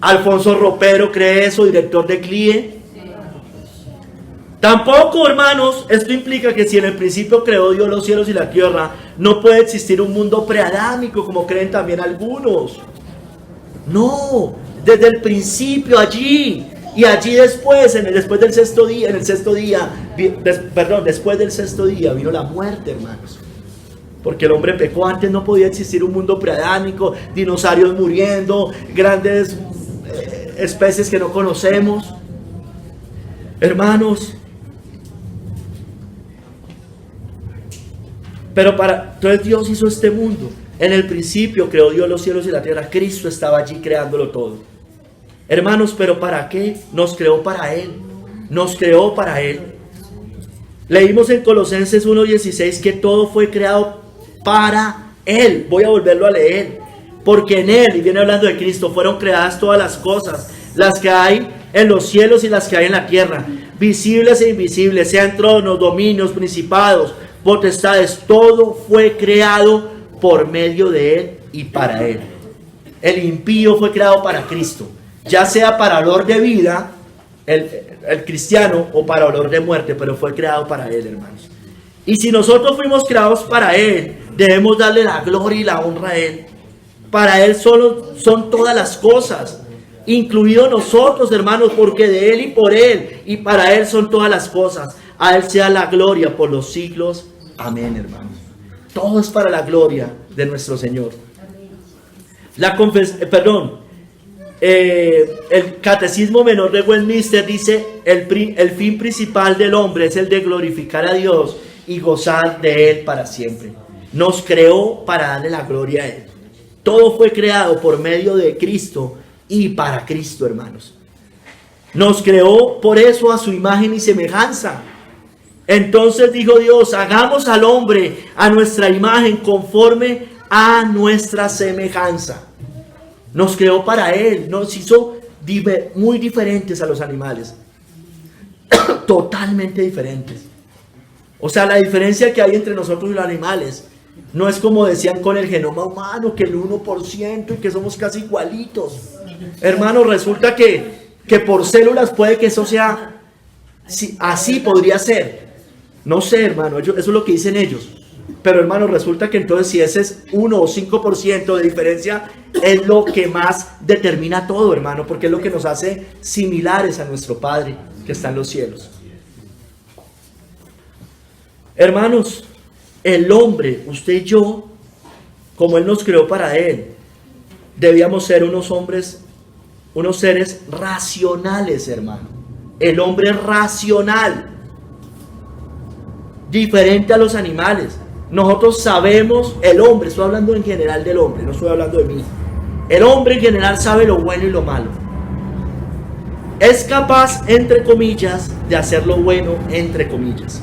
Alfonso Ropero cree eso, director de CLIE. Tampoco, hermanos, esto implica que si en el principio creó Dios los cielos y la tierra, no puede existir un mundo preadámico como creen también algunos. No, desde el principio allí. Y allí después, después del sexto día, después del sexto día vino la muerte, hermanos. Porque el hombre pecó. Antes no podía existir un mundo preadámico, dinosaurios muriendo, grandes especies que no conocemos. Hermanos, entonces Dios hizo este mundo. En el principio creó Dios los cielos y la tierra. Cristo estaba allí creándolo todo. Hermanos, pero ¿para qué? Nos creó para Él. Nos creó para Él. Leímos en Colosenses 1:16 que todo fue creado para Él. Voy a volverlo a leer. Porque en Él, y viene hablando de Cristo, fueron creadas todas las cosas, las que hay en los cielos y las que hay en la tierra, visibles e invisibles, sean tronos, dominios, principados, potestades. Todo fue creado por medio de Él y para Él. El impío fue creado para Cristo, ya sea para olor de vida, el cristiano, o para olor de muerte, pero fue creado para Él, hermanos. Y si nosotros fuimos creados para Él, debemos darle la gloria y la honra a Él. Para Él solo son todas las cosas, incluidos nosotros, hermanos, porque de Él y por Él y para Él son todas las cosas. A Él sea la gloria por los siglos. Amén, hermanos. Todo es para la gloria de nuestro Señor. El Catecismo Menor de Westminster dice: el fin principal del hombre es el de glorificar a Dios y gozar de Él para siempre. Nos creó para darle la gloria a Él. Todo fue creado por medio de Cristo y para Cristo, hermanos. Nos creó por eso a su imagen y semejanza. Entonces dijo Dios: hagamos al hombre a nuestra imagen, conforme a nuestra semejanza. Nos creó para Él, nos hizo muy diferentes a los animales. Totalmente diferentes. O sea, la diferencia que hay entre nosotros y los animales no es como decían con el genoma humano, que el 1% y que somos casi igualitos. Hermanos, resulta que por células puede que eso sea, así podría ser. No sé, hermano, eso es lo que dicen ellos. Pero, hermano, resulta que entonces si ese es 1 o 5% de diferencia, es lo que más determina todo, hermano, porque es lo que nos hace similares a nuestro Padre que está en los cielos. Hermanos, el hombre, usted y yo, como Él nos creó para Él, debíamos ser unos seres racionales, hermano. El hombre es racional, diferente a los animales. Nosotros sabemos, el hombre, estoy hablando en general del hombre, no estoy hablando de mí. El hombre en general sabe lo bueno y lo malo. Es capaz, entre comillas, de hacer lo bueno, entre comillas.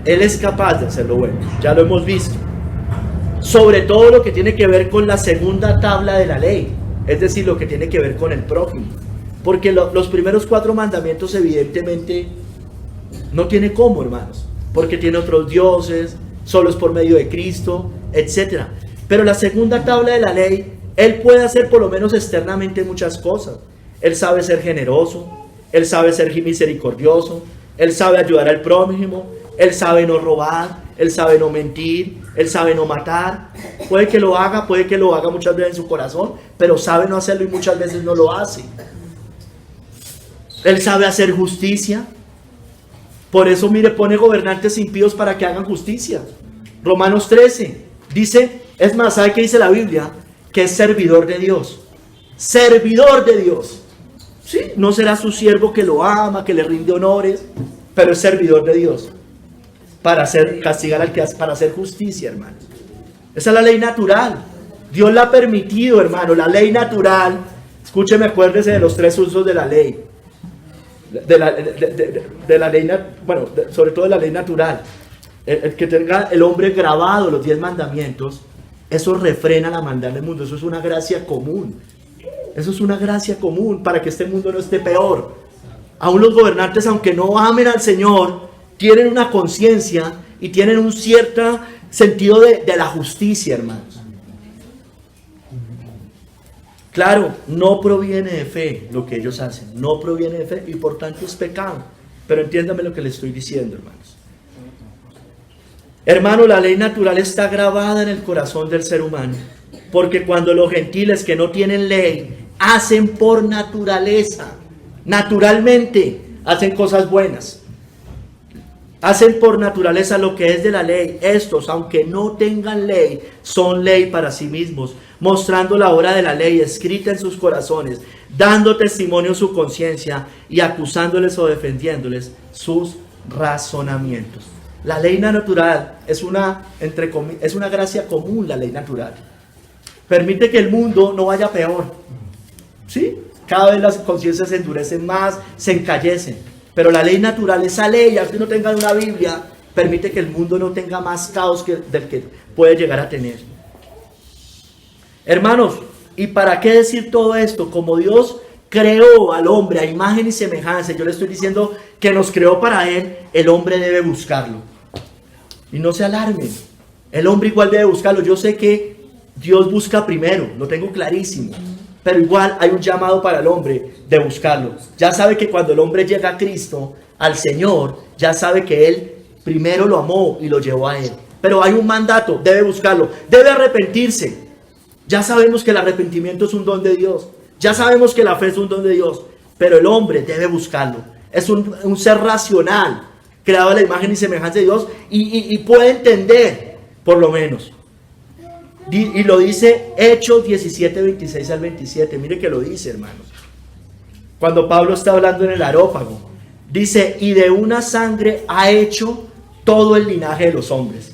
Él es capaz de hacer lo bueno, ya lo hemos visto. Sobre todo lo que tiene que ver con la segunda tabla de la ley, es decir, lo que tiene que ver con el prójimo. Porque los primeros 4 mandamientos evidentemente no tiene cómo, hermanos, porque tiene otros dioses, solo es por medio de Cristo, etc. Pero la segunda tabla de la ley, Él puede hacer por lo menos externamente muchas cosas. Él sabe ser generoso, Él sabe ser misericordioso, Él sabe ayudar al prójimo, Él sabe no robar, Él sabe no mentir, Él sabe no matar. Puede que lo haga muchas veces en su corazón, pero sabe no hacerlo y muchas veces no lo hace. Él sabe hacer justicia, Por eso, mire, pone gobernantes impíos para que hagan justicia. Romanos 13 dice, es más, ¿sabe qué dice la Biblia? Que es servidor de Dios. Servidor de Dios. Sí, no será su siervo que lo ama, que le rinde honores, pero es servidor de Dios. Para hacer, castigar al que hace, para hacer justicia, hermano. Esa es la ley natural. Dios la ha permitido, hermano. La ley natural. Escúcheme, acuérdese de los 3 usos de la ley. De la ley, bueno, sobre todo de la ley natural. El que tenga el hombre grabado los 10 mandamientos, eso refrena la maldad del mundo. Eso es una gracia común. Eso es una gracia común para que este mundo no esté peor. Aún los gobernantes, aunque no amen al Señor, tienen una conciencia y tienen un cierto sentido de la justicia, hermanos. Claro, no proviene de fe lo que ellos hacen, no proviene de fe y por tanto es pecado. Pero entiéndame lo que les estoy diciendo, hermanos. Hermano, la ley natural está grabada en el corazón del ser humano, porque cuando los gentiles que no tienen ley hacen por naturaleza, naturalmente hacen cosas buenas, hacen por naturaleza lo que es de la ley. Estos, aunque no tengan ley, son ley para sí mismos, mostrando la obra de la ley escrita en sus corazones, dando testimonio en su conciencia y acusándoles o defendiéndoles sus razonamientos. La ley natural es una gracia común, la ley natural. Permite que el mundo no vaya peor. ¿Sí? Cada vez las conciencias se endurecen más, se encallecen. Pero la ley natural, esa ley, aunque no tengan una Biblia, permite que el mundo no tenga más caos del que puede llegar a tener. Hermanos, ¿y para qué decir todo esto? Como Dios creó al hombre a imagen y semejanza, yo le estoy diciendo que nos creó para Él, el hombre debe buscarlo. Y no se alarmen, el hombre igual debe buscarlo. Yo sé que Dios busca primero, lo tengo clarísimo, pero igual hay un llamado para el hombre de buscarlo. Ya sabe que cuando el hombre llega a Cristo, al Señor, ya sabe que Él primero lo amó y lo llevó a Él. Pero hay un mandato, debe buscarlo, debe arrepentirse. Ya sabemos que el arrepentimiento es un don de Dios, ya sabemos que la fe es un don de Dios, pero el hombre debe buscarlo. Es un ser racional, creado a la imagen y semejanza de Dios, y puede entender, por lo menos. Y lo dice Hechos 17, 26 al 27. Mire que lo dice, hermanos. Cuando Pablo está hablando en el Areópago, dice, y de una sangre ha hecho todo el linaje de los hombres,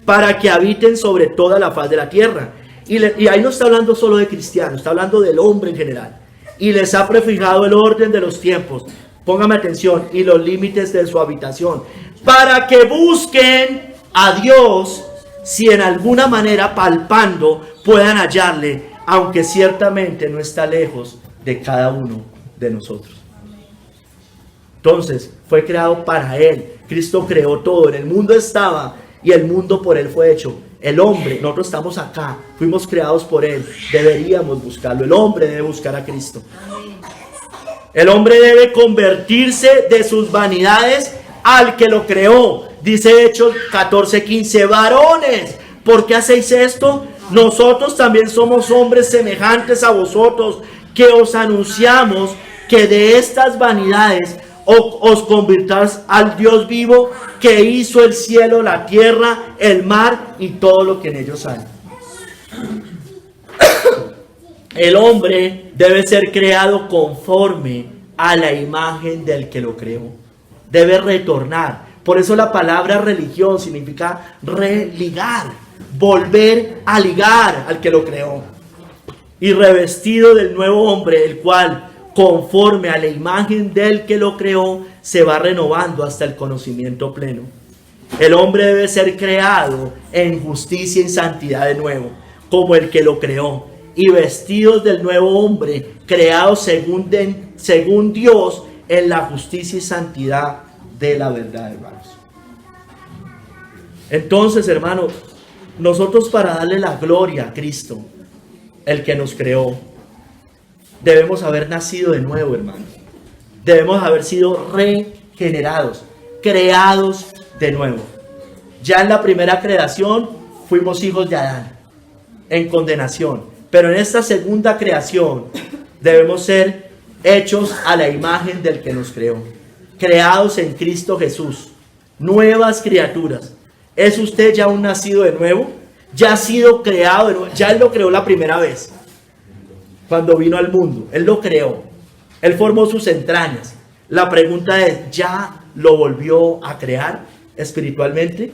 para que habiten sobre toda la faz de la tierra. Y ahí no está hablando solo de cristianos, está hablando del hombre en general. Y les ha prefijado el orden de los tiempos, póngame atención, y los límites de su habitación, para que busquen a Dios, si en alguna manera palpando puedan hallarle, aunque ciertamente no está lejos de cada uno de nosotros. Entonces, fue creado para Él. Cristo creó todo, en el mundo estaba y el mundo por Él fue hecho. El hombre, nosotros estamos acá, fuimos creados por Él, deberíamos buscarlo. El hombre debe buscar a Cristo. El hombre debe convertirse de sus vanidades al que lo creó. Dice Hechos 14:15, varones, ¿por qué hacéis esto? Nosotros también somos hombres semejantes a vosotros, que os anunciamos que de estas vanidades os convirtáis al Dios vivo, que hizo el cielo, la tierra, el mar y todo lo que en ellos hay. El hombre debe ser creado conforme a la imagen del que lo creó. Debe retornar. Por eso la palabra religión significa religar, volver a ligar al que lo creó. Y revestido del nuevo hombre, el cual, conforme a la imagen del que lo creó, se va renovando hasta el conocimiento pleno. El hombre debe ser creado en justicia y santidad de nuevo, como el que lo creó, y vestidos del nuevo hombre, creados según Dios, en la justicia y santidad de la verdad, hermanos. Entonces, hermanos, nosotros, para darle la gloria a Cristo, el que nos creó, debemos haber nacido de nuevo, hermanos. Debemos haber sido regenerados, creados de nuevo. Ya en la primera creación fuimos hijos de Adán, en condenación. Pero en esta segunda creación debemos ser hechos a la imagen del que nos creó. creados en Cristo Jesús, nuevas criaturas. ¿Es usted ya un nacido de nuevo? Ya ha sido creado de nuevo. Ya Él lo creó la primera vez, cuando vino al mundo. Él lo creó, Él formó sus entrañas. La pregunta es, ¿ya lo volvió a crear espiritualmente?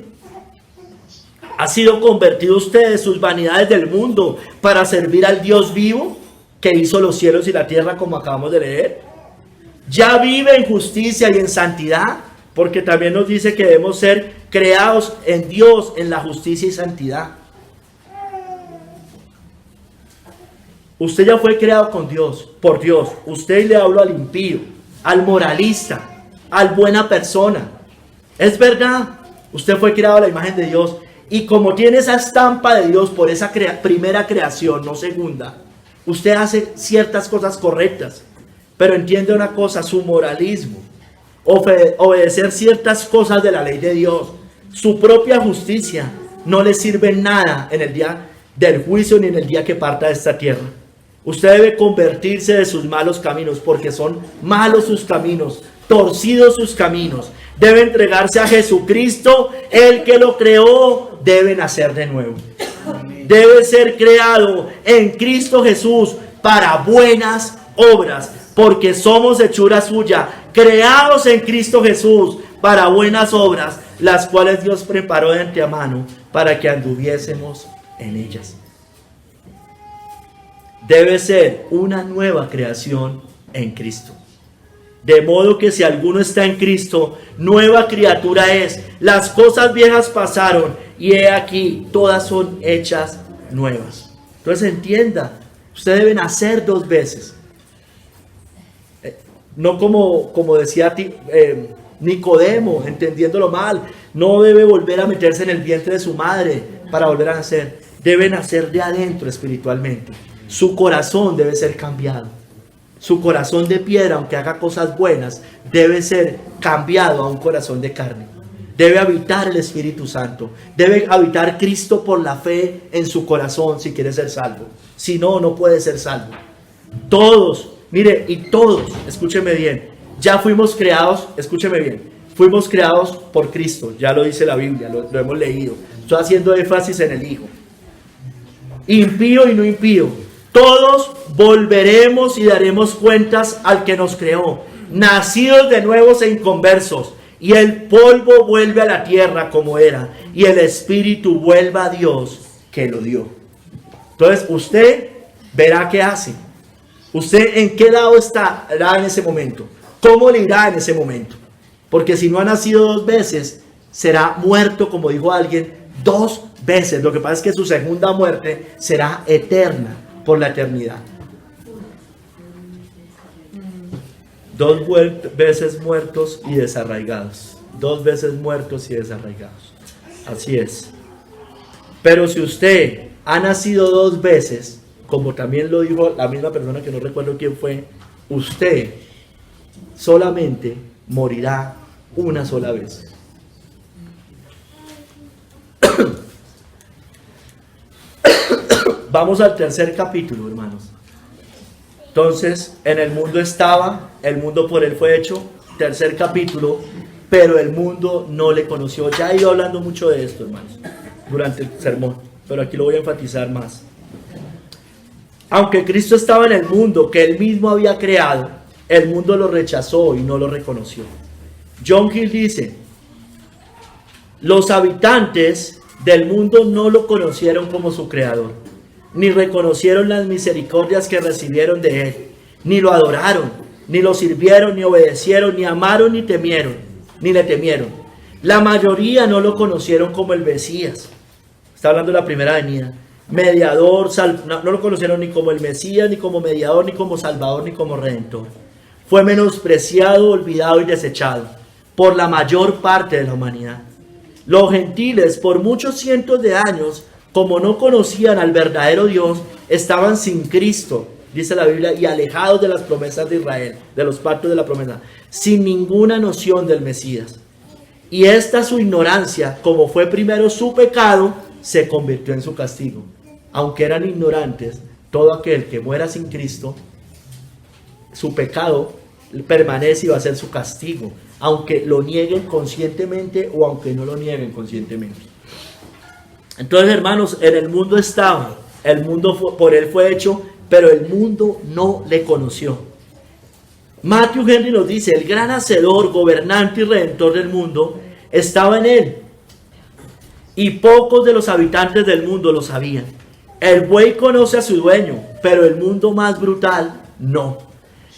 ¿Ha sido convertido usted de sus vanidades del mundo para servir al Dios vivo que hizo los cielos y la tierra, como acabamos de leer? ¿Ya vive en justicia y en santidad? Porque también nos dice que debemos ser creados en Dios en la justicia y santidad. Usted ya fue creado con Dios, por Dios. Usted le habló al impío, al moralista, al buena persona. Es verdad, usted fue creado a la imagen de Dios. Y como tiene esa estampa de Dios por esa primera creación, no segunda, usted hace ciertas cosas correctas. Pero entiende una cosa, su moralismo, obedecer ciertas cosas de la ley de Dios, su propia justicia, no le sirve nada en el día del juicio ni en el día que parta de esta tierra. Usted debe convertirse de sus malos caminos, porque son malos sus caminos, torcidos sus caminos. Debe entregarse a Jesucristo, el que lo creó. Debe nacer de nuevo. Debe ser creado en Cristo Jesús para buenas obras, porque somos hechura suya, creados en Cristo Jesús para buenas obras, las cuales Dios preparó de antemano para que anduviésemos en ellas. Debe ser una nueva creación en Cristo. De modo que si alguno está en Cristo, nueva criatura es. Las cosas viejas pasaron y he aquí, todas son hechas nuevas. Entonces entienda, usted debe nacer dos veces. No como decía Nicodemo, entendiéndolo mal. No debe volver a meterse en el vientre de su madre para volver a nacer. Debe nacer de adentro espiritualmente. Su corazón debe ser cambiado. Su corazón de piedra, aunque haga cosas buenas, debe ser cambiado a un corazón de carne. Debe habitar el Espíritu Santo. Debe habitar Cristo por la fe en su corazón si quiere ser salvo. Si no, no puede ser salvo. Todos, mire, y todos, escúcheme bien, ya fuimos creados, escúcheme bien, fuimos creados por Cristo. Ya lo dice la Biblia, lo hemos leído. Estoy haciendo énfasis en el Hijo. Impío y no impío. Todos volveremos y daremos cuentas al que nos creó, nacidos de nuevos e inconversos, y el polvo vuelve a la tierra como era, y el espíritu vuelve a Dios que lo dio. Entonces usted verá qué hace. Usted en qué lado estará en ese momento, cómo le irá en ese momento, porque si no ha nacido dos veces, será muerto, como dijo alguien, dos veces. Lo que pasa es que su segunda muerte será eterna, por la eternidad. Dos veces muertos y desarraigados. Dos veces muertos y desarraigados. Así es. Pero si usted ha nacido dos veces, como también lo dijo la misma persona que no recuerdo quién fue, usted solamente morirá una sola vez. Vamos al tercer capítulo, hermanos. Entonces, en el mundo estaba, el mundo por él fue hecho. Tercer capítulo, pero el mundo no le conoció. Ya he ido hablando mucho de esto, hermanos, durante el sermón, pero aquí lo voy a enfatizar más. Aunque Cristo estaba en el mundo que él mismo había creado, el mundo lo rechazó y no lo reconoció. John Gill dice: los habitantes del mundo no lo conocieron como su creador, ni reconocieron las misericordias que recibieron de él, ni lo adoraron, ni lo sirvieron, ni obedecieron, ni amaron, ni temieron, ni le temieron. La mayoría no lo conocieron como el Mesías. Está hablando de la primera venida. Mediador, no lo conocieron ni como el Mesías, ni como mediador, ni como salvador, ni como redentor. Fue menospreciado, olvidado y desechado por la mayor parte de la humanidad. Los gentiles, por muchos cientos de años, como no conocían al verdadero Dios, estaban sin Cristo, dice la Biblia, y alejados de las promesas de Israel, de los pactos de la promesa, sin ninguna noción del Mesías. Y esta su ignorancia, como fue primero su pecado, se convirtió en su castigo. Aunque eran ignorantes, todo aquel que muera sin Cristo, su pecado permanece y va a ser su castigo. aunque lo nieguen conscientemente o aunque no lo nieguen conscientemente. Entonces, hermanos, en el mundo estaba, el mundo por él fue hecho, pero el mundo no le conoció. Matthew Henry nos dice, el gran hacedor, gobernante y redentor del mundo estaba en él, y pocos de los habitantes del mundo lo sabían. El buey conoce a su dueño, pero el mundo más brutal no.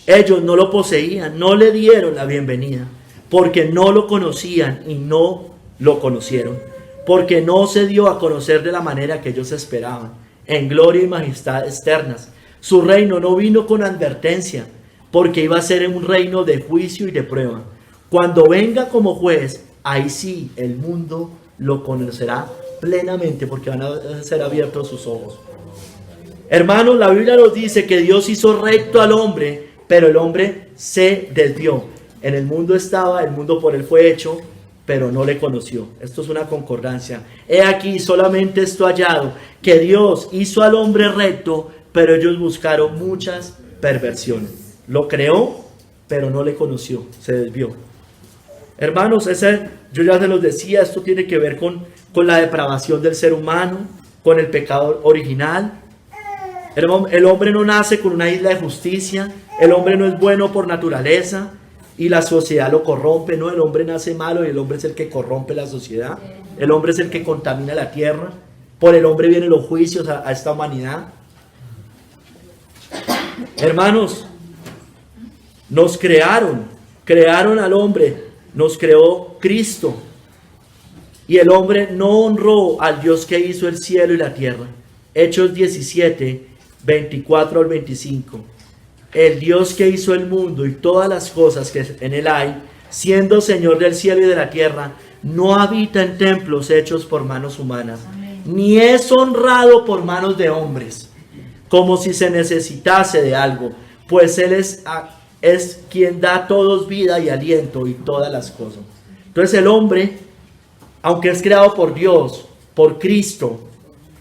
Ellos no lo poseían, no le dieron la bienvenida, porque no lo conocían y no lo conocieron, porque no se dio a conocer de la manera que ellos esperaban, en gloria y majestad externas. Su reino no vino con advertencia, porque iba a ser un reino de juicio y de prueba. Cuando venga como juez, ahí sí el mundo lo conocerá plenamente, porque van a ser abiertos sus ojos. Hermanos, la Biblia nos dice que Dios hizo recto al hombre, pero el hombre se desvió. En el mundo estaba, el mundo por él fue hecho, pero no le conoció. Esto es una concordancia. He aquí solamente esto hallado, que Dios hizo al hombre recto, pero ellos buscaron muchas perversiones. Lo creó, pero no le conoció, se desvió. Hermanos, yo ya se los decía, esto tiene que ver con la depravación del ser humano, con el pecado original. El hombre no nace con una isla de justicia, el hombre no es bueno por naturaleza y la sociedad lo corrompe. No, el hombre nace malo y el hombre es el que corrompe la sociedad, el hombre es el que contamina la tierra. Por el hombre vienen los juicios a esta humanidad. Hermanos, nos crearon al hombre, nos creó Cristo, y el hombre no honró al Dios que hizo el cielo y la tierra. Hechos 17, 24 al 25. El Dios que hizo el mundo y todas las cosas que en él hay, siendo Señor del cielo y de la tierra, no habita en templos hechos por manos humanas, ni es honrado por manos de hombres, como si se necesitase de algo, pues Él es quien da a todos vida y aliento y todas las cosas. Entonces el hombre, aunque es creado por Dios, por Cristo,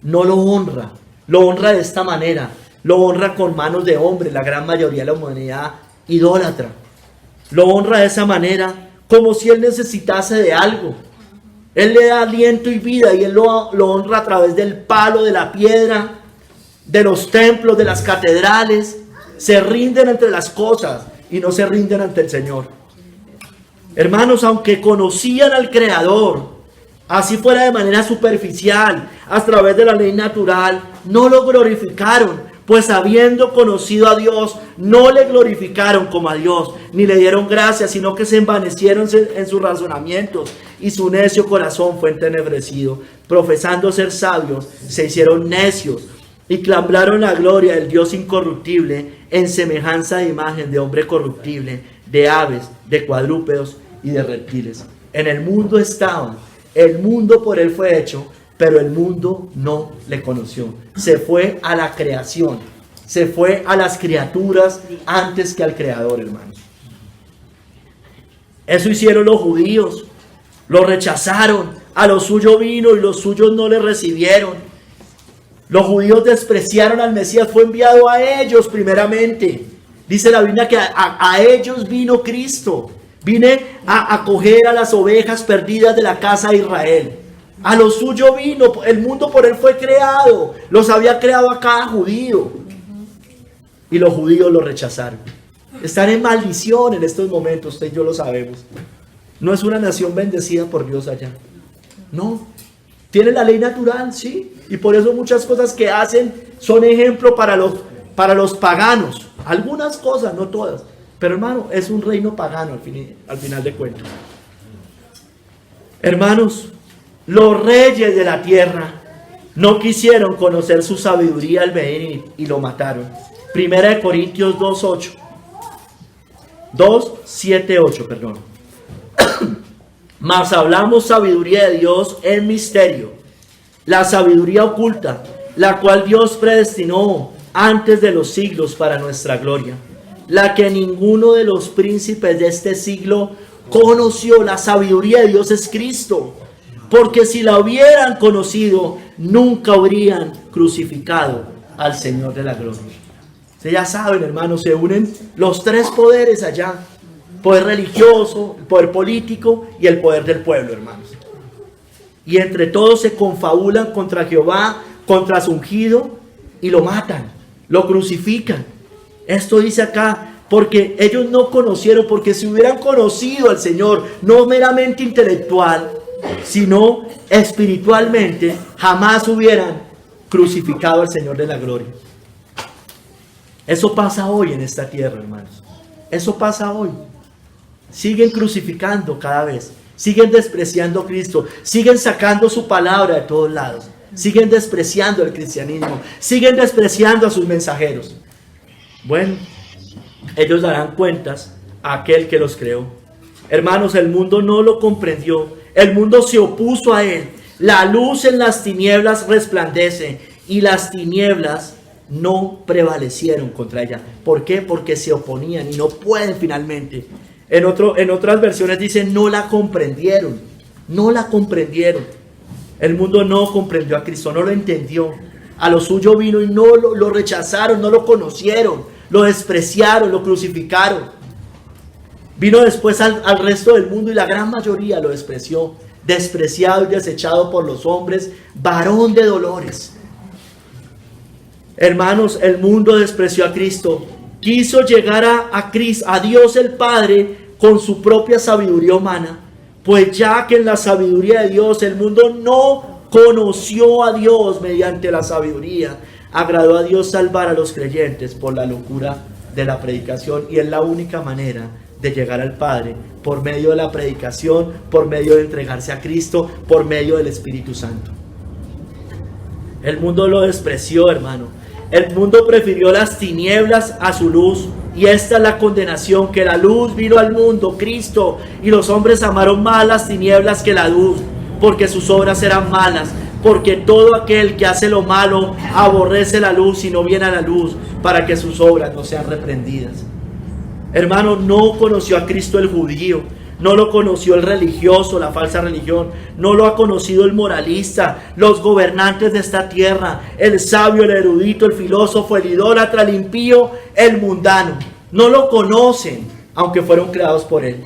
no lo honra de esta manera, lo honra con manos de hombre. La gran mayoría de la humanidad idólatra, lo honra de esa manera, como si Él necesitase de algo. Él le da aliento y vida y Él lo honra a través del palo, de la piedra, de los templos, de las catedrales. Se rinden ante las cosas y no se rinden ante el Señor. Hermanos, aunque conocían al Creador, así fuera de manera superficial, a través de la ley natural, no lo glorificaron, pues habiendo conocido a Dios, no le glorificaron como a Dios, ni le dieron gracias, sino que se envanecieron en sus razonamientos, y su necio corazón fue entenebrecido. Profesando ser sabios, se hicieron necios, y clamaron la gloria del Dios incorruptible, en semejanza de imagen de hombre corruptible, de aves, de cuadrúpedos y de reptiles. En el mundo estaban, el mundo por él fue hecho, pero el mundo no le conoció. Se fue a la creación, se fue a las criaturas antes que al Creador, hermanos. Eso hicieron los judíos, lo rechazaron, a lo suyo vino y los suyos no le recibieron. Los judíos despreciaron al Mesías, fue enviado a ellos primeramente. Dice la Biblia que a ellos vino Cristo. Vine a acoger a las ovejas perdidas de la casa de Israel. A lo suyo vino, el mundo por él fue creado. Los había creado a cada judío. Y los judíos lo rechazaron. Están en maldición en estos momentos, usted y yo lo sabemos. No es una nación bendecida por Dios allá. No. Tiene la ley natural, sí. Y por eso muchas cosas que hacen son ejemplo para los paganos. Algunas cosas, no todas. Pero hermano, es un reino pagano al final de cuentas. Hermanos, los reyes de la tierra no quisieron conocer su sabiduría al venir y lo mataron. Primera de Corintios 2:8. 2:7-8, perdón. Mas hablamos sabiduría de Dios en misterio, la sabiduría oculta, la cual Dios predestinó antes de los siglos para nuestra gloria, la que ninguno de los príncipes de este siglo conoció. La sabiduría de Dios es Cristo, porque si la hubieran conocido, nunca habrían crucificado al Señor de la gloria. Ustedes ya saben, hermanos, se unen los tres poderes allá. poder religioso, el poder político y el poder del pueblo, hermanos. Y entre todos se confabulan contra Jehová, contra su ungido, y lo matan, lo crucifican. Esto dice acá, porque ellos no conocieron, porque si hubieran conocido al Señor, no meramente intelectual, sino espiritualmente, jamás hubieran crucificado al Señor de la gloria. Eso pasa hoy en esta tierra, hermanos. Eso pasa hoy. Siguen crucificando cada vez. Siguen despreciando a Cristo. Siguen sacando su palabra de todos lados. Siguen despreciando el cristianismo. Siguen despreciando a sus mensajeros. Bueno, ellos darán cuentas a aquel que los creó. Hermanos, el mundo no lo comprendió. El mundo se opuso a él. La luz en las tinieblas resplandece y las tinieblas no prevalecieron contra ella. ¿Por qué? Porque se oponían y no pueden finalmente. En otras versiones dice no la comprendieron. No la comprendieron. El mundo no comprendió a Cristo, no lo entendió. A lo suyo vino y no lo rechazaron, no lo conocieron, lo despreciaron, lo crucificaron. Vino después al resto del mundo y la gran mayoría lo despreció. Despreciado y desechado por los hombres, varón de dolores. Hermanos, el mundo despreció a Cristo. Quiso llegar a Cristo, a Dios el Padre, con su propia sabiduría humana. Pues ya que en la sabiduría de Dios el mundo no conoció a Dios mediante la sabiduría, agradó a Dios salvar a los creyentes por la locura de la predicación, y es la única manera de llegar al Padre, por medio de la predicación, por medio de entregarse a Cristo, por medio del Espíritu Santo. El mundo lo despreció, hermano. El mundo prefirió las tinieblas a su luz, y esta es la condenación, que la luz vino al mundo, Cristo, y los hombres amaron más las tinieblas que la luz, porque sus obras eran malas. Porque todo aquel que hace lo malo aborrece la luz y no viene a la luz, para que sus obras no sean reprendidas. Hermano, no conoció a Cristo el judío, no lo conoció el religioso, la falsa religión, no lo ha conocido el moralista, los gobernantes de esta tierra, el sabio, el erudito, el filósofo, el idólatra, el impío, el mundano. No lo conocen, aunque fueron creados por él.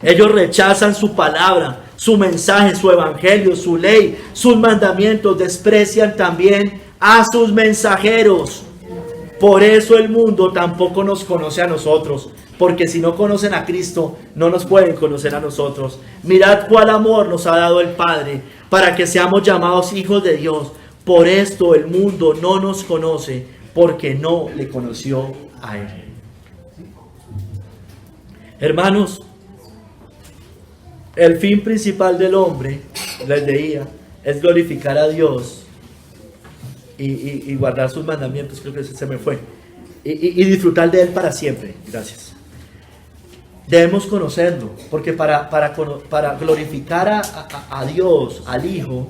Ellos rechazan su palabra, su mensaje, su evangelio, su ley, sus mandamientos. Desprecian también a sus mensajeros. Por eso el mundo tampoco nos conoce a nosotros, porque si no conocen a Cristo, no nos pueden conocer a nosotros. Mirad cuál amor nos ha dado el Padre, para que seamos llamados hijos de Dios. Por esto el mundo no nos conoce, porque no le conoció a Él. Hermanos, el fin principal del hombre, les leía, es glorificar a Dios y guardar sus mandamientos. Creo que se me fue. Y disfrutar de Él para siempre. Gracias. Debemos conocerlo, porque para glorificar a Dios, al Hijo,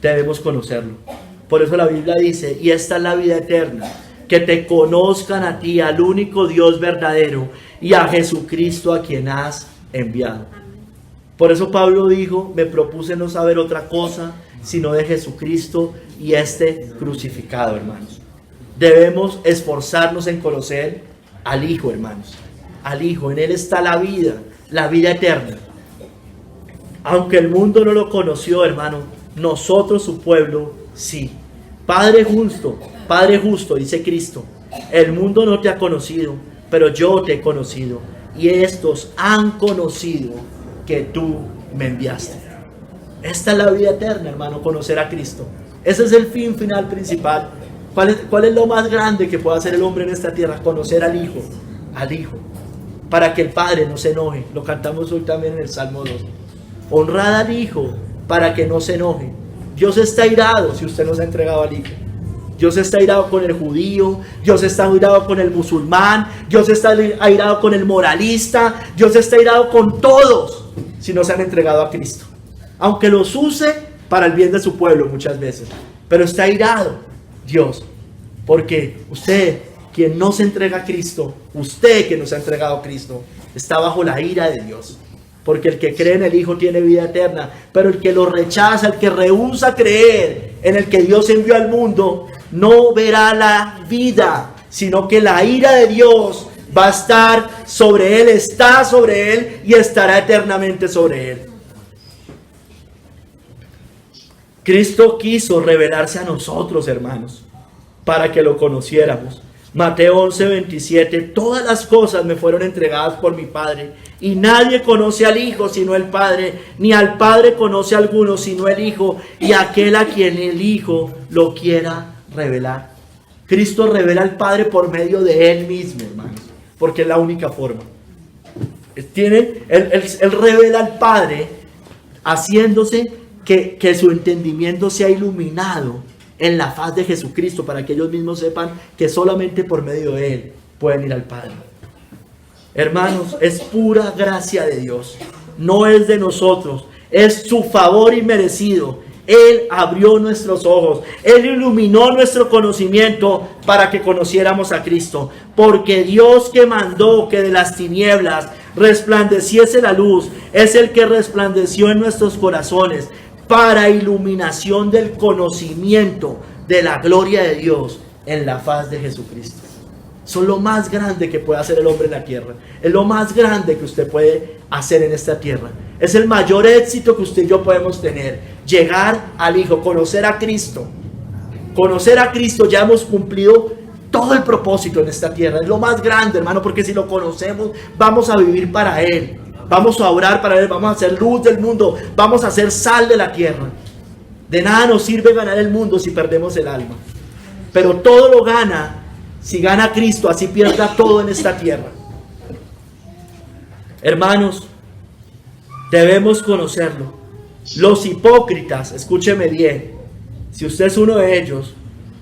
debemos conocerlo. Por eso la Biblia dice, y esta es la vida eterna, que te conozcan a ti, al único Dios verdadero, y a Jesucristo a quien has enviado. Por eso Pablo dijo, me propuse no saber otra cosa, sino de Jesucristo y este crucificado, hermanos. Debemos esforzarnos en conocer al Hijo, hermanos. Al Hijo, en Él está la vida eterna. Aunque el mundo no lo conoció, hermano, nosotros, su pueblo, sí. Padre justo, dice Cristo, el mundo no te ha conocido, pero yo te he conocido, y estos han conocido que tú me enviaste. Esta es la vida eterna, hermano, conocer a Cristo. Ese es el fin final principal. ¿Cuál es lo más grande que puede hacer el hombre en esta tierra? Conocer al Hijo, para que el Padre no se enoje. Lo cantamos hoy también en el Salmo 2. Honrad al Hijo para que no se enoje. Dios está airado si usted no se ha entregado al Hijo. Dios está airado con el judío, Dios está airado con el musulmán, Dios está airado con el moralista, Dios está airado con todos si no se han entregado a Cristo. Aunque los use para el bien de su pueblo muchas veces, pero está airado Dios, porque usted, quien no se entrega a Cristo, usted que no se ha entregado a Cristo, está bajo la ira de Dios. Porque el que cree en el Hijo tiene vida eterna, pero el que lo rechaza, el que rehúsa creer en el que Dios envió al mundo, no verá la vida, sino que la ira de Dios va a estar sobre él, está sobre él y estará eternamente sobre él. Cristo quiso revelarse a nosotros, hermanos, para que lo conociéramos. Mateo 11:27, todas las cosas me fueron entregadas por mi Padre, y nadie conoce al Hijo sino el Padre, ni al Padre conoce a alguno sino el Hijo, y aquel a quien el Hijo lo quiera revelar. Cristo revela al Padre por medio de Él mismo, hermanos, porque es la única forma. Él revela al Padre haciéndose que su entendimiento sea iluminado en la faz de Jesucristo, para que ellos mismos sepan que solamente por medio de Él pueden ir al Padre. Hermanos, es pura gracia de Dios, no es de nosotros, es su favor inmerecido. Él abrió nuestros ojos, Él iluminó nuestro conocimiento para que conociéramos a Cristo, porque Dios que mandó que de las tinieblas resplandeciese la luz, es el que resplandeció en nuestros corazones para iluminación del conocimiento de la gloria de Dios en la faz de Jesucristo. Eso es lo más grande que puede hacer el hombre en la tierra. Es lo más grande que usted puede hacer en esta tierra. Es el mayor éxito que usted y yo podemos tener. Llegar al Hijo, conocer a Cristo. Conocer a Cristo, ya hemos cumplido todo el propósito en esta tierra. Es lo más grande, hermano, porque si lo conocemos, vamos a vivir para Él. Vamos a orar para Él, vamos a hacer luz del mundo, vamos a hacer sal de la tierra. De nada nos sirve ganar el mundo si perdemos el alma. Pero todo lo gana si gana Cristo, así pierda todo en esta tierra. Hermanos, debemos conocerlo. Los hipócritas, escúcheme bien, si usted es uno de ellos,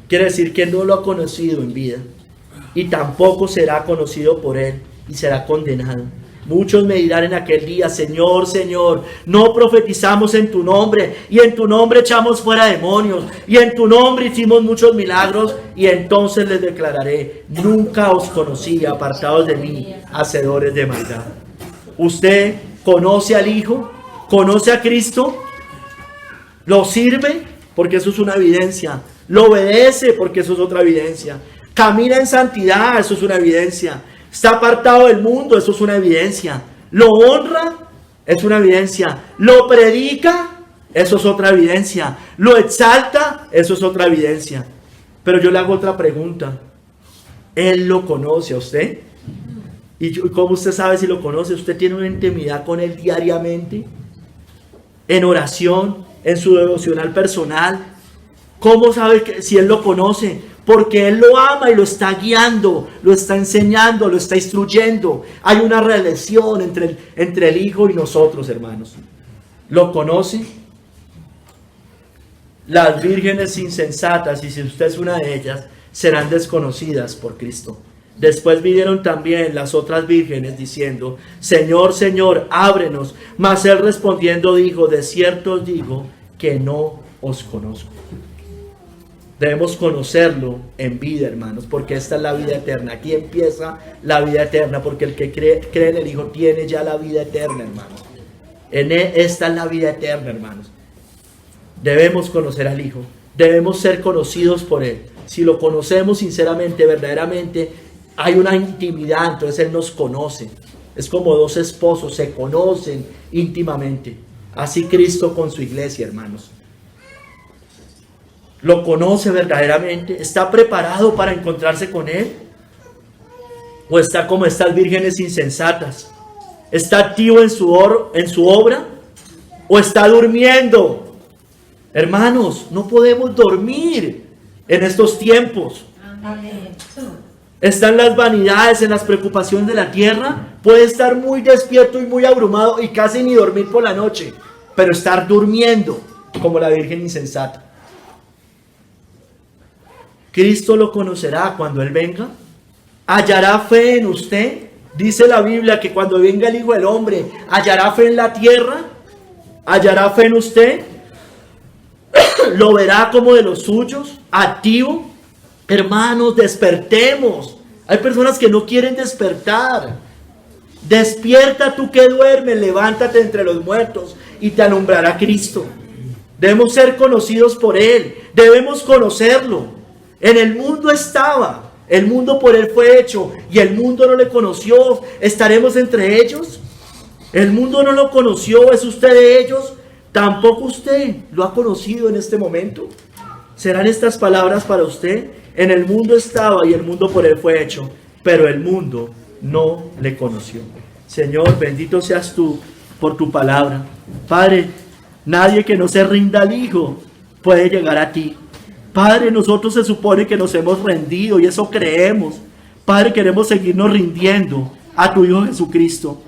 quiere decir que no lo ha conocido en vida y tampoco será conocido por Él y será condenado. Muchos me dirán en aquel día: Señor, Señor, no profetizamos en tu nombre, y en tu nombre echamos fuera demonios, y en tu nombre hicimos muchos milagros. Y entonces les declararé: nunca os conocí, apartados de mí, hacedores de maldad. ¿Usted conoce al Hijo? ¿Conoce a Cristo? ¿Lo sirve? Porque eso es una evidencia. ¿Lo obedece? Porque eso es otra evidencia. ¿Camina en santidad? Eso es una evidencia. ¿Está apartado del mundo? Eso es una evidencia. ¿Lo honra? Es una evidencia. ¿Lo predica? Eso es otra evidencia. ¿Lo exalta? Eso es otra evidencia. Pero yo le hago otra pregunta. ¿Él lo conoce a usted? ¿Y cómo usted sabe si lo conoce? ¿Usted tiene una intimidad con Él diariamente? ¿En oración? ¿En su devocional personal? ¿Cómo sabe si Él lo conoce? Porque Él lo ama y lo está guiando, lo está enseñando, lo está instruyendo. Hay una relación entre el Hijo y nosotros, hermanos. ¿Lo conoce? Las vírgenes insensatas, y si usted es una de ellas, serán desconocidas por Cristo. Después vinieron también las otras vírgenes diciendo: Señor, Señor, ábrenos. Mas Él respondiendo dijo: de cierto os digo que no os conozco. Debemos conocerlo en vida, hermanos, porque esta es la vida eterna. Aquí empieza la vida eterna, porque el que cree en el Hijo tiene ya la vida eterna, hermanos. Esta es la vida eterna, hermanos. Debemos conocer al Hijo, debemos ser conocidos por Él. Si lo conocemos sinceramente, verdaderamente, hay una intimidad, entonces Él nos conoce. Es como dos esposos, se conocen íntimamente. Así Cristo con su iglesia, hermanos. ¿Lo conoce verdaderamente? ¿Está preparado para encontrarse con Él? ¿O está como estas vírgenes insensatas? ¿Está activo en su obra? ¿O está durmiendo? Hermanos, no podemos dormir en estos tiempos. Está en las vanidades, en las preocupaciones de la tierra. Puede estar muy despierto y muy abrumado y casi ni dormir por la noche, pero estar durmiendo como la virgen insensata. Cristo lo conocerá cuando Él venga. ¿Hallará fe en usted? Dice la Biblia que cuando venga el Hijo del Hombre, ¿hallará fe en la tierra? ¿Hallará fe en usted? ¿Lo verá como de los suyos? ¿Activo? Hermanos, despertemos. Hay personas que no quieren despertar. Despierta tú que duermes, levántate entre los muertos y te alumbrará Cristo. Debemos ser conocidos por Él. Debemos conocerlo. En el mundo estaba, El mundo por Él fue hecho y el mundo no le conoció. ¿Estaremos entre ellos? El mundo no lo conoció. ¿Es usted de ellos? ¿Tampoco usted lo ha conocido en este momento? ¿Serán estas palabras para usted? En el mundo estaba y el mundo por Él fue hecho, pero el mundo no le conoció. Señor, bendito seas tú por tu palabra. Padre, nadie que no se rinda al Hijo puede llegar a ti. Padre, nosotros se supone que nos hemos rendido y eso creemos. Padre, queremos seguirnos rindiendo a tu Hijo Jesucristo.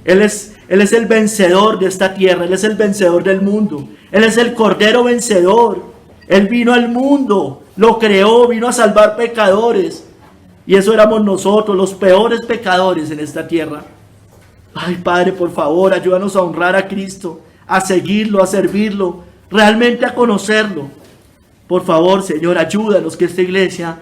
Él es el vencedor de esta tierra. Él es el vencedor del mundo. Él es el Cordero vencedor. Él vino al mundo, lo creó, vino a salvar pecadores. Y eso éramos nosotros, los peores pecadores en esta tierra. Ay, Padre, por favor, ayúdanos a honrar a Cristo, a seguirlo, a servirlo, realmente a conocerlo. Por favor, Señor, ayúdanos que esta iglesia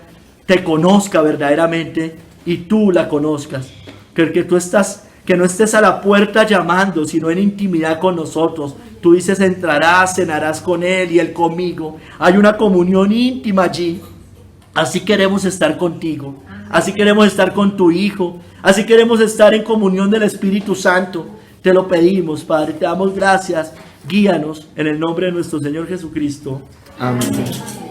te conozca verdaderamente y tú la conozcas. Que no estés a la puerta llamando, sino en intimidad con nosotros. Tú dices, entrarás, cenarás con Él y Él conmigo. Hay una comunión íntima allí. Así queremos estar contigo. Así queremos estar con tu Hijo. Así queremos estar en comunión del Espíritu Santo. Te lo pedimos, Padre. Te damos gracias. Guíanos en el nombre de nuestro Señor Jesucristo. Amén.